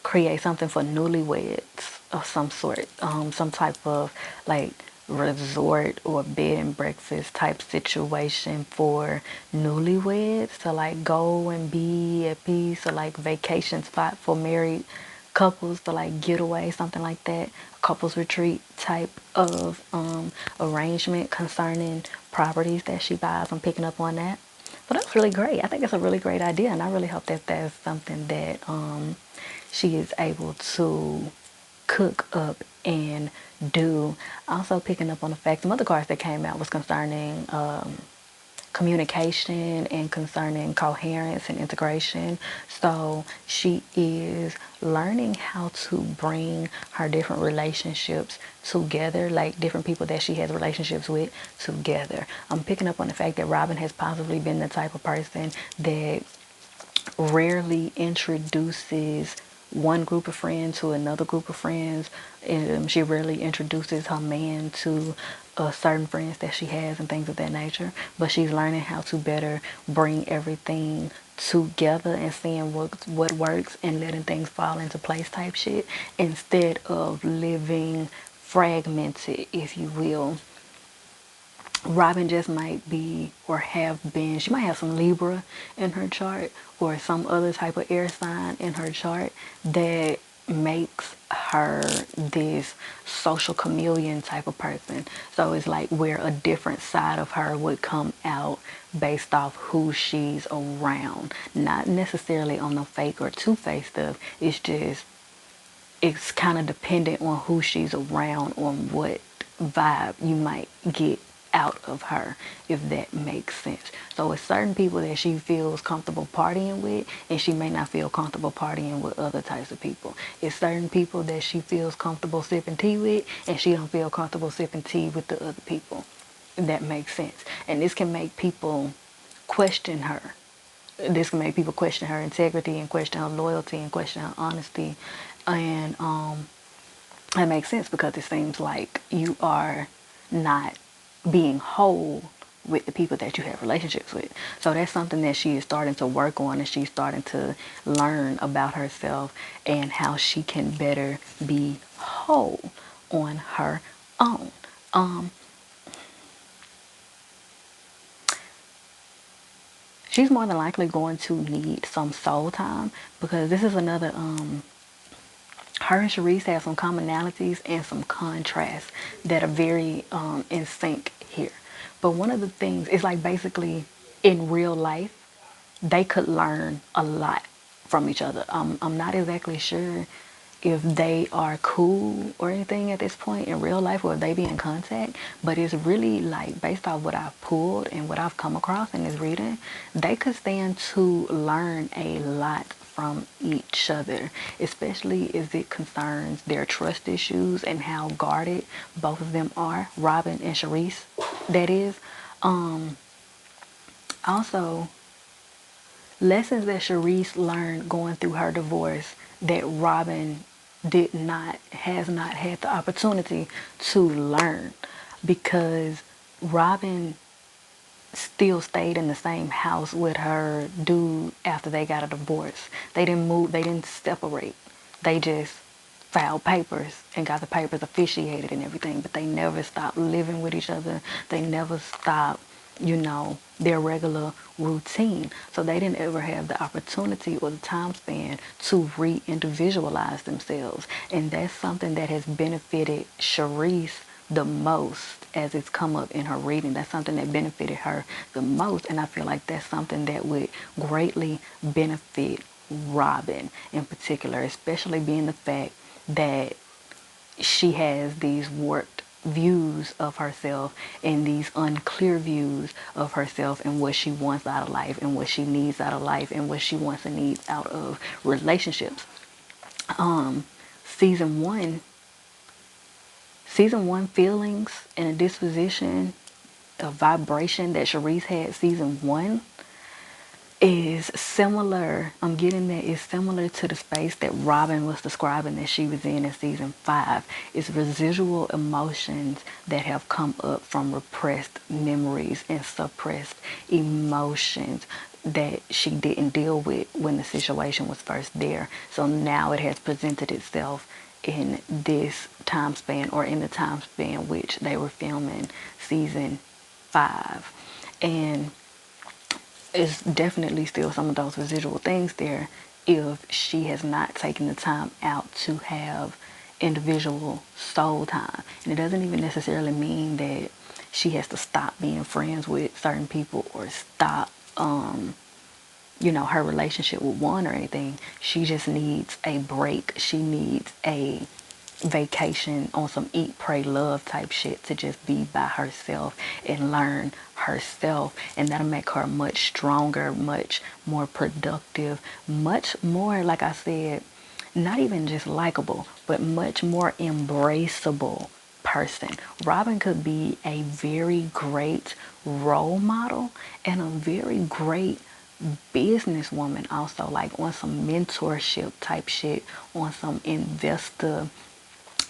create something for newlyweds of some sort, some type of like resort or bed and breakfast type situation for newlyweds to like go and be at peace, or like vacation spot for married couples to like get away, something like that, couples retreat type of arrangement concerning properties that she buys. I'm picking up on that. But that's really great. I think it's a really great idea, and I really hope that that's something that she is able to cook up and do. Also picking up on the fact some other cards that came out was concerning communication and concerning coherence and integration. So she is learning how to bring her different relationships together, like different people that she has relationships with together. I'm picking up on the fact that Robyn has possibly been the type of person that rarely introduces one group of friends to another group of friends. And she rarely introduces her man to certain friends that she has and things of that nature. But she's learning how to better bring everything together and seeing what works and letting things fall into place type shit, instead of living fragmented, if you will. Robyn just might be or have been, she might have some Libra in her chart or some other type of air sign in her chart that makes her this social chameleon type of person. So it's like where a different side of her would come out based off who she's around. Not necessarily on the fake or two-faced stuff. It's just, it's kind of dependent on who she's around, on what vibe you might get out of her, if that makes sense. So it's certain people that she feels comfortable partying with, and she may not feel comfortable partying with other types of people. It's certain people that she feels comfortable sipping tea with, and she don't feel comfortable sipping tea with the other people, if that makes sense. And this can make people question her. This can make people question her integrity and question her loyalty and question her honesty. And that makes sense because it seems like you are not being whole with the people that you have relationships with. So that's something that she is starting to work on, and she's starting to learn about herself and how she can better be whole on her own. She's more than likely going to need some soul time, because this is another her and Charisse have some commonalities and some contrasts that are very in sync here. But one of the things is like basically in real life, they could learn a lot from each other. I'm not exactly sure if they are cool or anything at this point in real life, or if they be in contact, but it's really like based off what I've pulled and what I've come across in this reading, they could stand to learn a lot from each other, especially as it concerns their trust issues and how guarded both of them are, Robyn and Charisse, that is. Also, lessons that Charisse learned going through her divorce that Robyn has not had the opportunity to learn, because Robyn still stayed in the same house with her dude after they got a divorce. They didn't move, they didn't separate. They just filed papers and got the papers officiated and everything, but they never stopped living with each other. They never stopped, their regular routine. So they didn't ever have the opportunity or the time span to re-individualize themselves. And that's something that has benefited Charisse the most as it's come up in her reading. That's something that benefited her the most. And I feel like that's something that would greatly benefit Robyn in particular, especially being the fact that she has these warped views of herself and these unclear views of herself and what she wants out of life and what she needs out of life and what she wants and needs out of relationships. Season one, feelings and a disposition, a vibration that Charisse had season one is similar. I'm getting that it's similar to the space that Robyn was describing that she was in season 5. It's residual emotions that have come up from repressed memories and suppressed emotions that she didn't deal with when the situation was first there. So now it has presented itself in this time span, or in the time span which they were filming season 5. And it's definitely still some of those residual things there if she has not taken the time out to have individual soul time. And it doesn't even necessarily mean that she has to stop being friends with certain people or stop her relationship with one or anything. She just needs a break. She needs a vacation on some eat, pray, love type shit to just be by herself and learn herself. And that'll make her much stronger, much more productive, much more, like I said, not even just likable, but much more embraceable person. Robyn could be a very great role model and a very great businesswoman also, like on some mentorship type shit, on some investor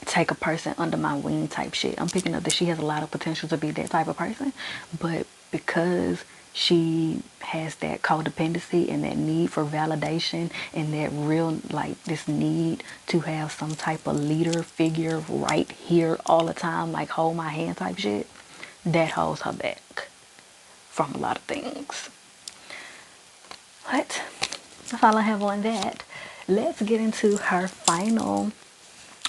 take a person under my wing type shit. I'm picking up that she has a lot of potential to be that type of person, but because she has that codependency and that need for validation and that real, like, this need to have some type of leader figure right here all the time, like hold my hand type shit, that holds her back from a lot of things. But that's all I have on that. Let's get into her final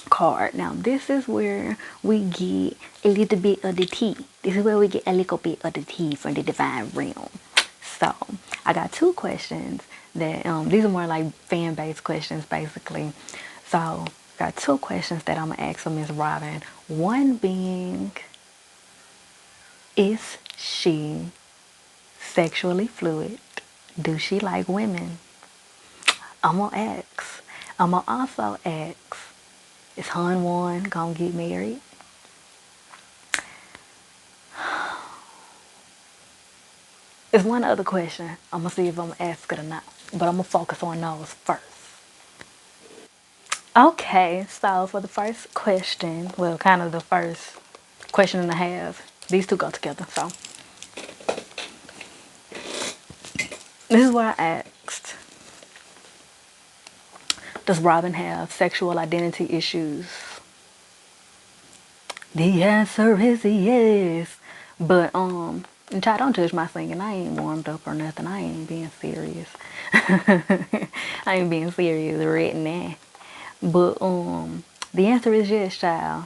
card. Now this is where we get a little bit of the tea. This is where we get a little bit of the tea from the divine realm. So I got 2 questions that these are more like fan-based questions basically. So got 2 questions that I'm gonna ask of Miss Robyn. One being, is she sexually fluid? Do she like women? I'm gonna ask. I'm gonna also ask, is Hun One gonna get married? There's one other question. I'm gonna see if I'm gonna ask it or not, but I'm gonna focus on those first. Okay, so for the first question, well, kind of the first question and a half, these two go together. So this is what I asked. Does Robyn have sexual identity issues? The answer is yes. But and child, don't judge my singing. I ain't warmed up or nothing. I ain't being serious. I ain't being serious right now. But the answer is yes, child.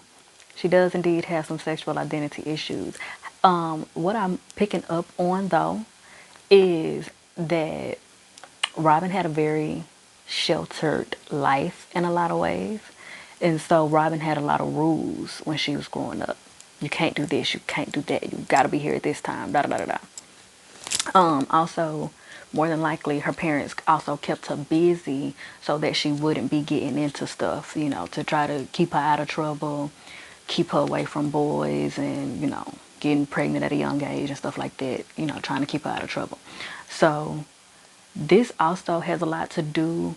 She does indeed have some sexual identity issues. What I'm picking up on though is that Robyn had a very sheltered life in a lot of ways. And so Robyn had a lot of rules when she was growing up. You can't do this, you can't do that, you gotta be here at this time, da da da da. Also, more than likely, her parents also kept her busy so that she wouldn't be getting into stuff, to try to keep her out of trouble, keep her away from boys, and, getting pregnant at a young age and stuff like that, trying to keep her out of trouble. So this also has a lot to do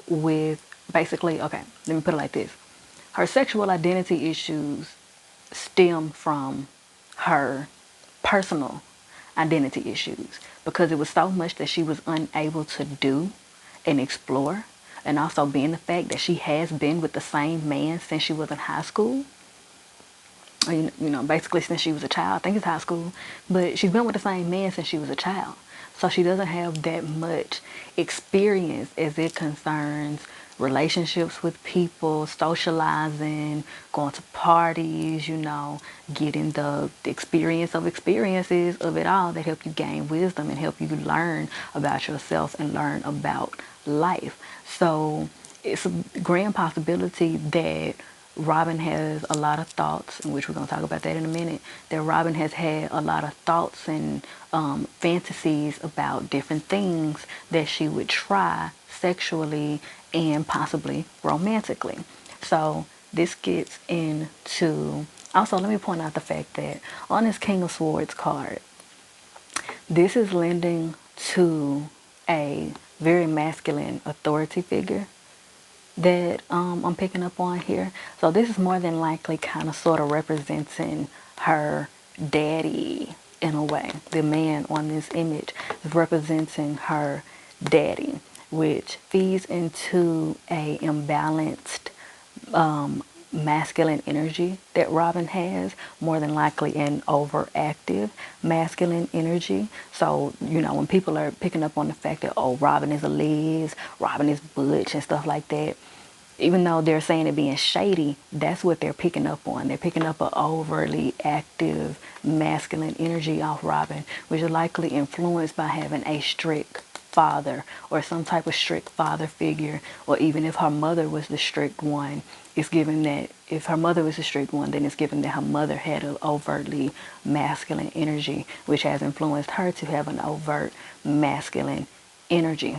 with basically, okay, let me put it like this. Her sexual identity issues stem from her personal identity issues because it was so much that she was unable to do and explore, and also being the fact that she has been with the same man since she was in high school, basically since she was a child. I think it's high school, but she's been with the same man since she was a child. So she doesn't have that much experience as it concerns relationships with people, socializing, going to parties, getting the experience of experiences of it all that help you gain wisdom and help you learn about yourself and learn about life. So it's a grand possibility that Robyn has a lot of thoughts, in which we're going to talk about that in a minute, that Robyn has had a lot of thoughts and fantasies about different things that she would try sexually and possibly romantically. So this gets into, also let me point out the fact that on this King of Swords card, this is lending to a very masculine authority figure that I'm picking up on here. So this is more than likely kind of sort of representing her daddy in a way. The man on this image is representing her daddy, which feeds into a imbalanced masculine energy that Robyn has, more than likely an overactive masculine energy. So, you know, when people are picking up on the fact that, oh, Robyn is a Liz, Robyn is butch and stuff like that, even though they're saying it being shady, that's what they're picking up on. They're picking up an overly active masculine energy off Robyn, which is likely influenced by having a strict father or some type of strict father figure, or even if her mother was the strict one, it's given that if her mother was the strict one, then it's given that her mother had an overtly masculine energy, which has influenced her to have an overt masculine energy.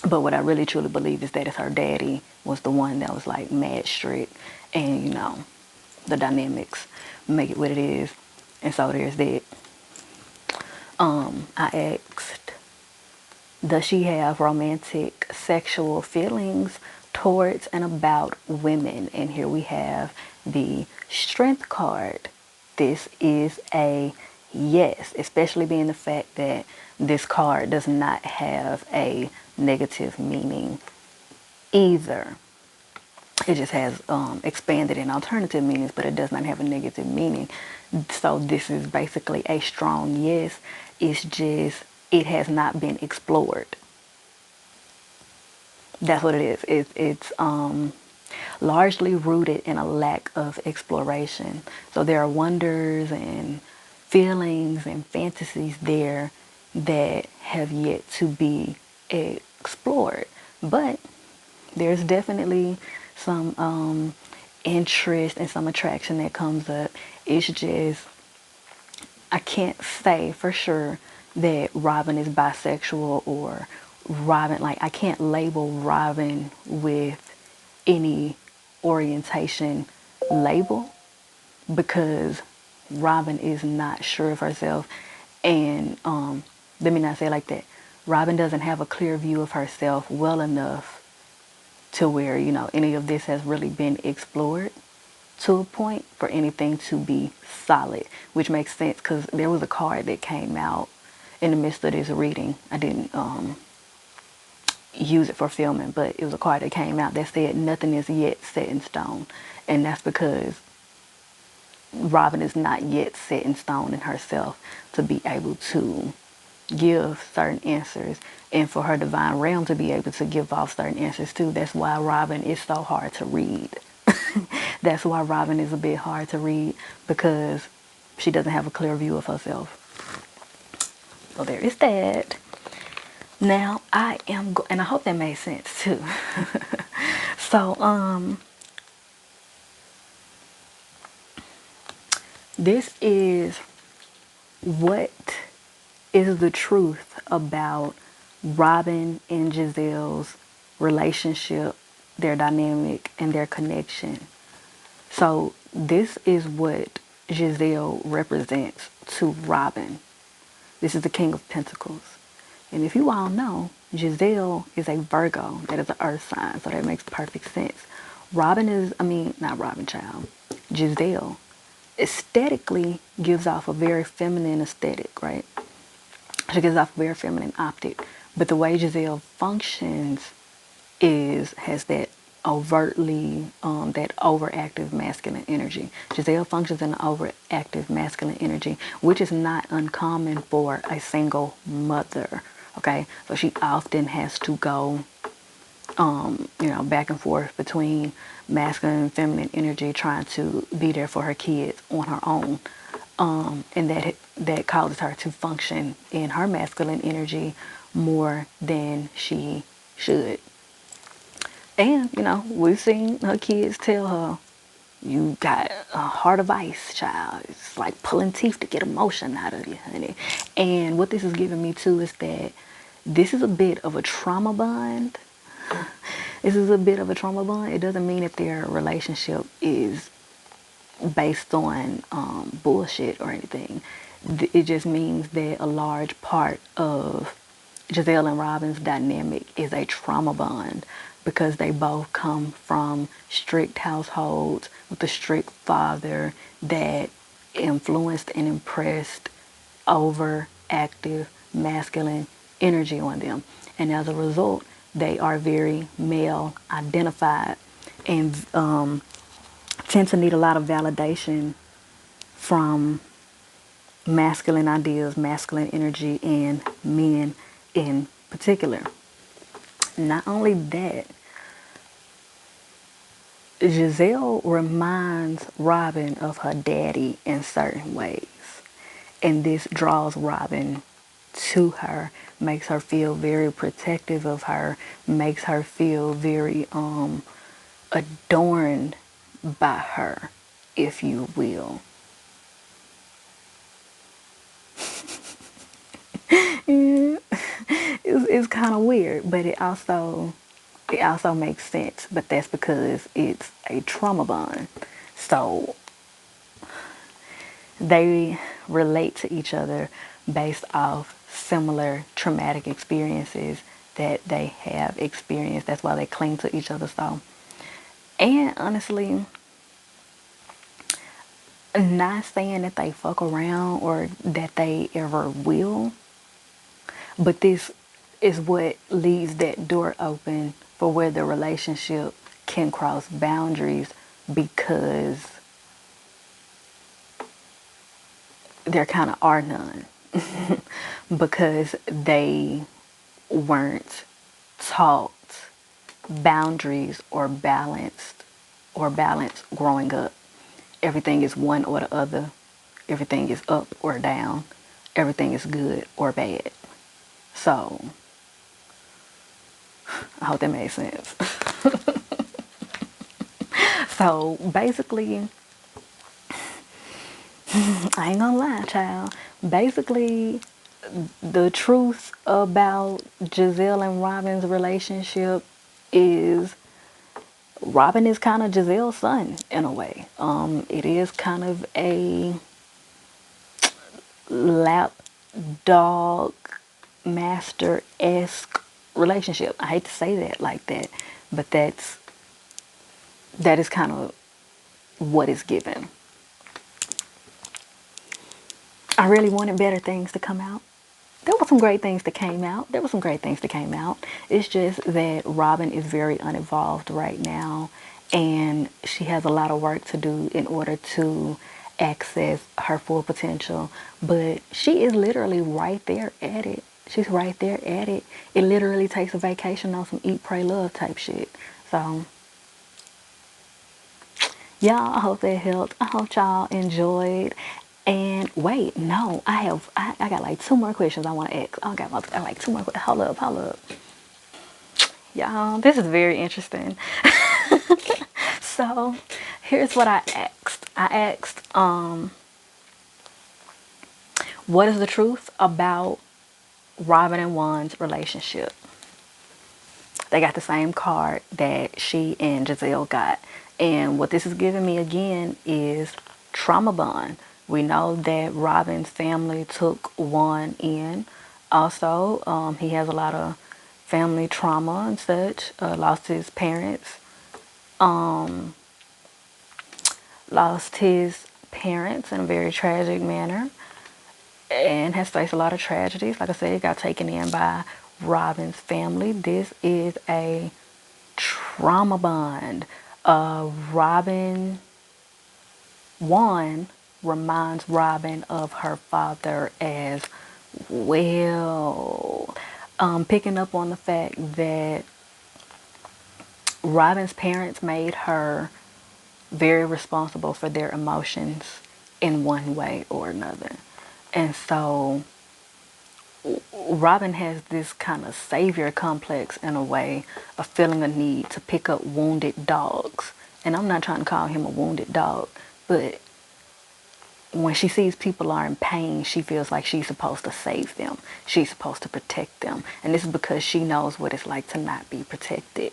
But what I really truly believe is that it's her daddy was the one that was like mad strict, and you know, the dynamics make it what it is. And so there's that. I asked, does she have romantic sexual feelings towards and about women? And here we have the Strength card. This is a yes, especially being the fact that this card does not have a negative meaning either. It just has expanded and alternative meanings, but it does not have a negative meaning. So this is basically a strong yes. It's just, it has not been explored. That's what it is. It's largely rooted in a lack of exploration. So there are wonders and feelings and fantasies there that have yet to be explored. But there's definitely some interest and some attraction that comes up. It's just, I can't say for sure that Robyn is bisexual or Robyn, like I can't label Robyn with any orientation label because Robyn is not sure of herself. And let me not say it like that. Robyn doesn't have a clear view of herself well enough to where, you know, any of this has really been explored to a point for anything to be solid, which makes sense because there was a card that came out in the midst of this reading. I didn't use it for filming, but it was a card that came out that said nothing is yet set in stone. And that's because Robyn is not yet set in stone in herself to be able to give certain answers, and for her divine realm to be able to give off certain answers too. That's why Robyn is so hard to read. That's why Robyn is a bit hard to read, because she doesn't have a clear view of herself. So there is that. Now I am and I hope that made sense too. So this is what is the truth about Robyn and Gizelle's relationship, their dynamic, and their connection. So this is what Gizelle represents to Robyn. This is the King of Pentacles. And if you all know, Gizelle is a Virgo. That is an earth sign, so that makes perfect sense. Robyn is, not Robyn, child. Gizelle aesthetically gives off a very feminine aesthetic, right? She gives off a very feminine optic. But the way Gizelle functions has that overtly, that overactive masculine energy. Gizelle functions in an overactive masculine energy, which is not uncommon for a single mother. Okay, so she often has to go, back and forth between masculine and feminine energy, trying to be there for her kids on her own. And that causes her to function in her masculine energy more than she should. And, we've seen her kids tell her, You got a heart of ice, child. It's like pulling teeth to get emotion out of you, honey. And what this is giving me too is that this is a bit of a trauma bond. This is a bit of a trauma bond. It doesn't mean that their relationship is based on bullshit or anything. It just means that a large part of Giselle and Robyn's dynamic is a trauma bond because they both come from strict households with a strict father that influenced and impressed overactive masculine energy on them. And as a result, they are very male identified and tend to need a lot of validation from masculine ideas, masculine energy, and men in particular. Not only that, Giselle reminds Robyn of her daddy in certain ways. And this draws Robyn to her, makes her feel very protective of her, makes her feel very adorned by her, if you will. It's kind of weird, but it also makes sense. But that's because it's a trauma bond, so they relate to each other based off similar traumatic experiences that they have experienced. That's why they cling to each other so. And honestly, not saying that they fuck around or that they ever will, but this is what leaves that door open for where the relationship can cross boundaries because there kind of are none. Because they weren't taught boundaries or balance growing up. Everything is one or the other. Everything is up or down. Everything is good or bad. So, I hope that made sense. So, basically, I ain't gonna lie, child. Basically, the truth about Giselle and Robyn's relationship is Robyn is kind of Giselle's son in a way. It is kind of a lap dog master-esque relationship. I hate to say that like that, but that is kind of what is given. I really wanted better things to come out. There were some great things that came out. It's just that Robyn is very uninvolved right now, and she has a lot of work to do in order to access her full potential. But she is literally right there at it. She's right there at it. It literally takes a vacation on some eat, pray, love type shit. So, y'all, I hope that helped. I hope y'all enjoyed. And wait, no, I got like two more questions I want to ask. I got like two more. Hold up. Y'all, this is very interesting. So, here's what I asked. What is the truth about Robyn and Juan's relationship? They got the same card that she and Giselle got. And what this is giving me again is trauma bond. We know that Robyn's family took Juan in. Also, he has a lot of family trauma and such. Lost his parents. Lost his parents in a very tragic manner. And has faced a lot of tragedies. Like I said, he got taken in by Robyn's family. This is a trauma bond. Juan reminds Robyn of her father as well. Picking up on the fact that Robyn's parents made her very responsible for their emotions in one way or another. And so Robyn has this kind of savior complex in a way of feeling a need to pick up wounded dogs And I'm not trying to call him a wounded dog, but when she sees people are in pain, she feels like she's supposed to save them. She's supposed to protect them. And this is because she knows what it's like to not be protected.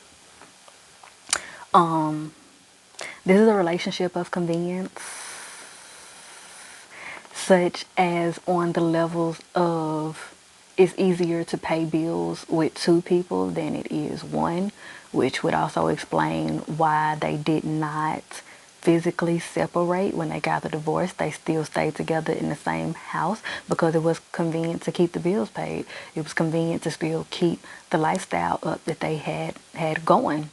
This is a relationship of convenience, such as on the levels of it's easier to pay bills with two people than it is one, which would also explain why they did not physically separate when they got the divorce. They still stayed together in the same house because it was convenient to keep the bills paid. It was convenient to still keep the lifestyle up that they had going.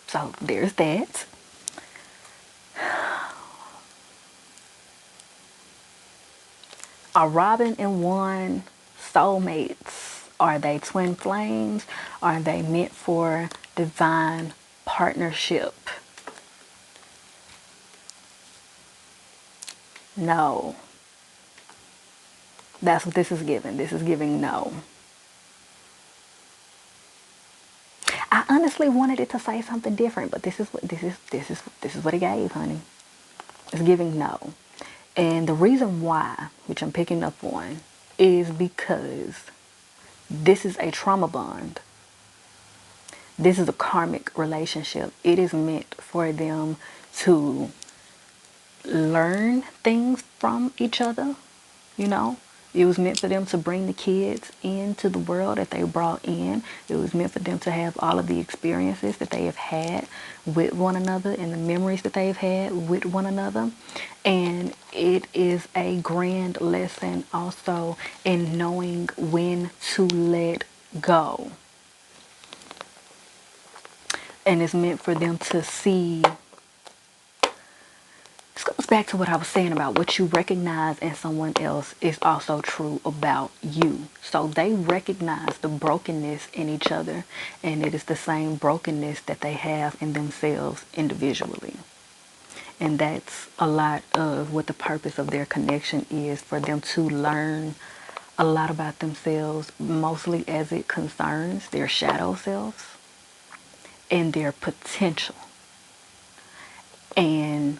So there's that. Are Robyn and Juan soulmates? Are they twin flames? Are they meant for divine partnership? No. That's what this is giving. This is giving no. I honestly wanted it to say something different, but this is what it gave, honey. It's giving no. And the reason why, which I'm picking up on, is because this is a trauma bond. This is a karmic relationship. It is meant for them to learn things from each other, you know. It was meant for them to bring the kids into the world that they brought in. It was meant for them to have all of the experiences that they have had with one another and the memories that they've had with one another. And it is a grand lesson also in knowing when to let go. And it's meant for them to see. This goes back to what I was saying about what you recognize in someone else is also true about you. So they recognize the brokenness in each other, and it is the same brokenness that they have in themselves individually. And that's a lot of what the purpose of their connection is, for them to learn a lot about themselves, mostly as it concerns their shadow selves and their potential. And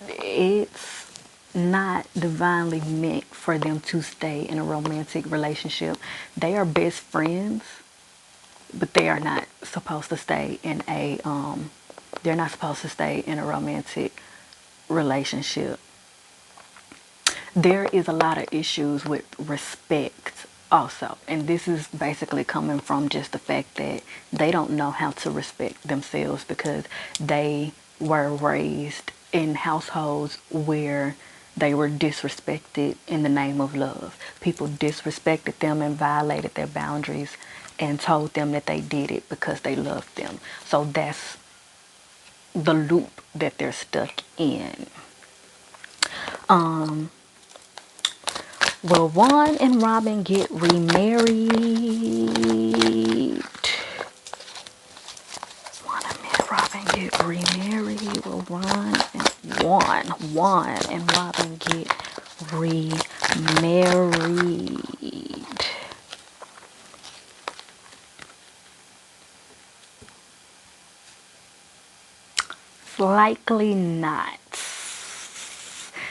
it's not divinely meant for them to stay in a romantic relationship. They are best friends, but they are not supposed to stay in a they're not supposed to stay in a romantic relationship. There is a lot of issues with respect also, and this is basically coming from just the fact that they don't know how to respect themselves because they were raised in households where they were disrespected in the name of love. People disrespected them and violated their boundaries and told them that they did it because they loved them. So that's the loop that they're stuck in. Will Juan and Robyn get remarried? Juan and Robyn get remarried? Will Juan and Robyn get remarried? Likely not.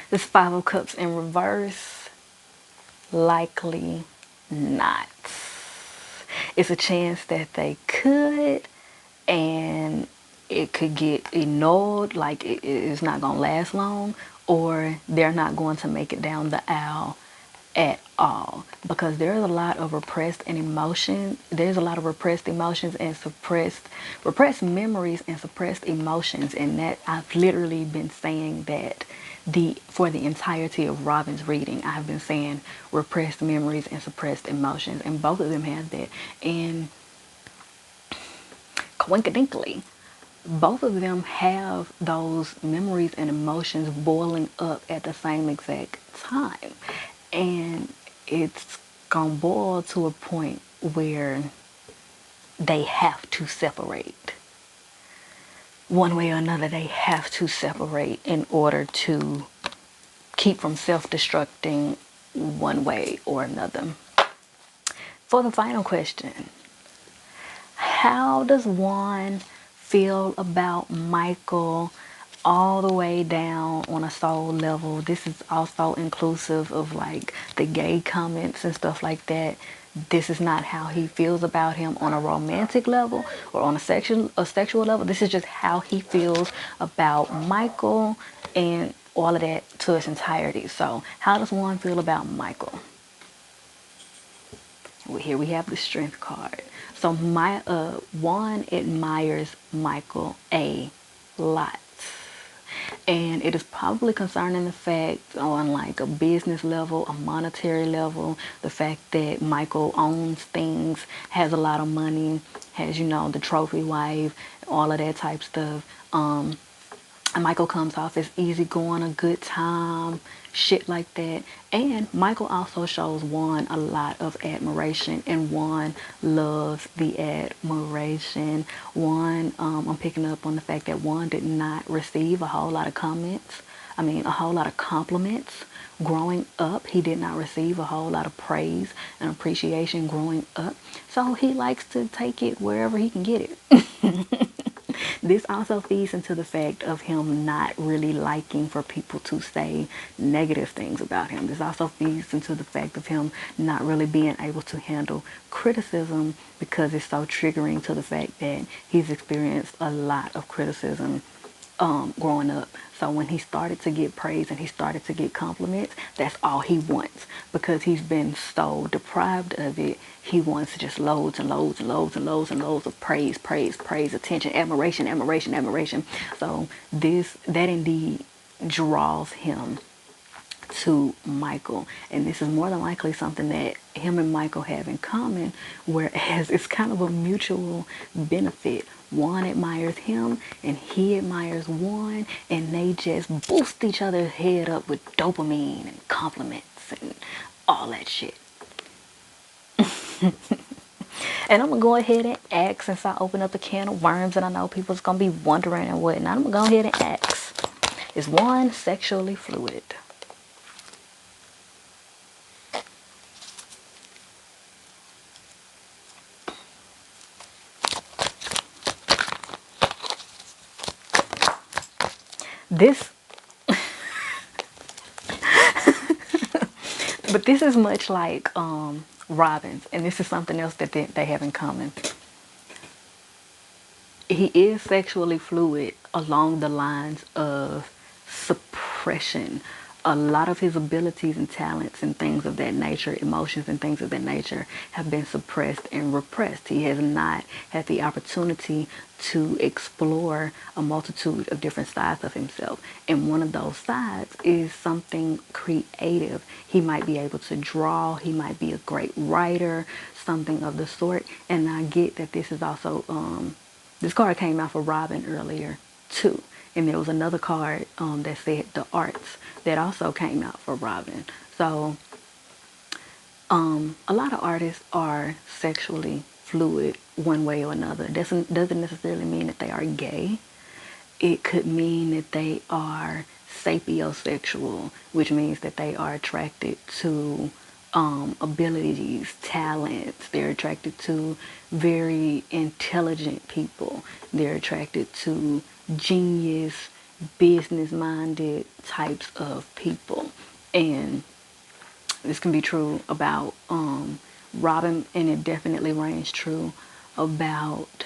This Five of Cups in reverse. Likely not. It's a chance that they could, and it could get annulled, like it is not going to last long, or they're not going to make it down the aisle at all, because there's a lot of repressed and emotion. There's a lot of repressed emotions and repressed memories and suppressed emotions, and that I've literally been saying that for the entirety of Robyn's reading. I've been saying repressed memories and suppressed emotions, and both of them have that. And coincidentally, both of them have those memories and emotions boiling up at the same exact time. And it's gonna boil to a point where they have to separate. One way or another, they have to separate in order to keep from self-destructing one way or another. For the final question, how does Juan feel about Michael all the way down on a soul level? This is also inclusive of like the gay comments and stuff like that. This is not how he feels about him on a romantic level or on a sexual level. This is just how he feels about Michael and all of that to its entirety. So how does Juan feel about Michael? Well, here we have the strength card. So Juan admires Michael a lot. And it is probably concerning the fact on like a business level, a monetary level, the fact that Michael owns things, has a lot of money, has, the trophy wife, all of that type stuff. And Michael comes off as easygoing, a good time, shit like that. And Michael also shows Juan a lot of admiration, and Juan loves the admiration. Juan, I'm picking up on the fact that Juan did not receive a whole lot of a whole lot of compliments growing up. He did not receive a whole lot of praise and appreciation growing up. So he likes to take it wherever he can get it. This also feeds into the fact of him not really liking for people to say negative things about him. This also feeds into the fact of him not really being able to handle criticism because it's so triggering to the fact that he's experienced a lot of criticism growing up. So when he started to get praise and he started to get compliments, that's all he wants because he's been so deprived of it. He wants just loads and loads and loads and loads and loads of praise, praise, praise, attention, admiration, admiration, admiration. So that indeed draws him to Michael, and this is more than likely something that him and Michael have in common, whereas it's kind of a mutual benefit. Juan admires him and he admires Juan, and they just boost each other's head up with dopamine and compliments and all that shit. And I'm gonna go ahead and ask, since I opened up a can of worms and I know people's gonna be wondering and whatnot, I'm gonna go ahead and ask, is Juan sexually fluid? This But this is much like Robyn's, and this is something else that they have in common. He is sexually fluid along the lines of suppression. A lot of his abilities and talents and things of that nature, emotions and things of that nature, have been suppressed and repressed. He has not had the opportunity to explore a multitude of different sides of himself. And one of those sides is something creative. He might be able to draw, he might be a great writer, something of the sort. And I get that this is also this card came out for Robyn earlier too. And there was another card that said the arts that also came out for Robyn. So a lot of artists are sexually fluid one way or another. Doesn't necessarily mean that they are gay. It could mean that they are sapiosexual, which means that they are attracted to abilities, talents. They're attracted to very intelligent people. They're attracted to genius, business-minded types of people. And this can be true about Robyn, and it definitely reigns true about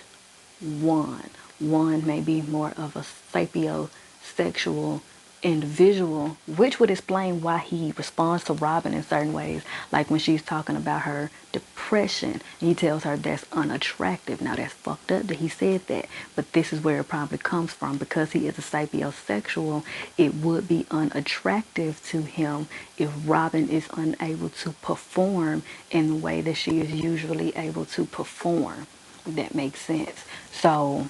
Juan. Juan may be more of a sapiosexual individual, which would explain why he responds to Robyn in certain ways. Like when she's talking about her depression, he tells her that's unattractive. Now that's fucked up that he said that, but this is where it probably comes from. Because he is a sapiosexual, it would be unattractive to him if Robyn is unable to perform in the way that she is usually able to perform. If that makes sense. So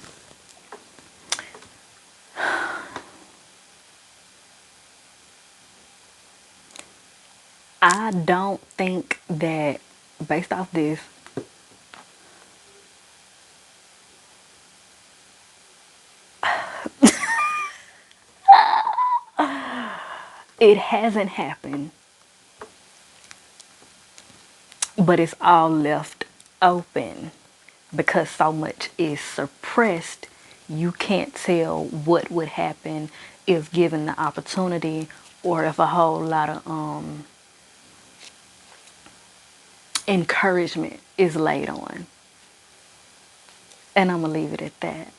I don't think that, based off this, it hasn't happened, but it's all left open because so much is suppressed, you can't tell what would happen if given the opportunity, or if a whole lot of encouragement is laid on. And I'm gonna leave it at that.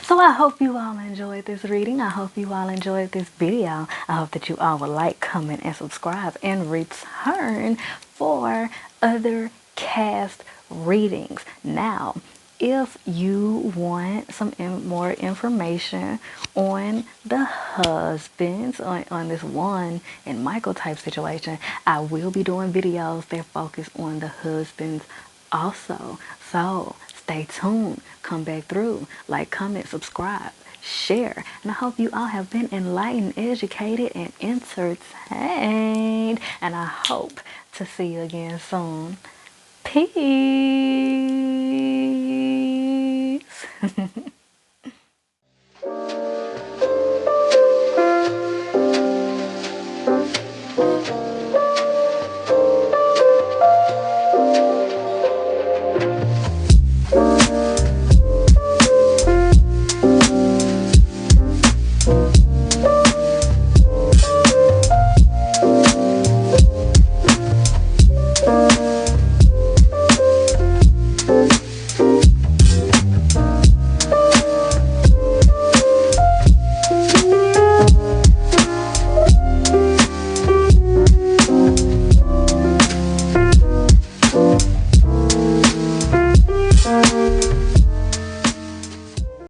So I hope you all enjoyed this reading. I hope you all enjoyed this video. I hope that you all will like, comment, and subscribe, and return for other cast readings. Now, if you want some more information on the husbands, on this Juan and Michael type situation, I will be doing videos that focus on the husbands also. So stay tuned, come back through, like, comment, subscribe, share, and I hope you all have been enlightened, educated, and entertained, and I hope to see you again soon. Peace.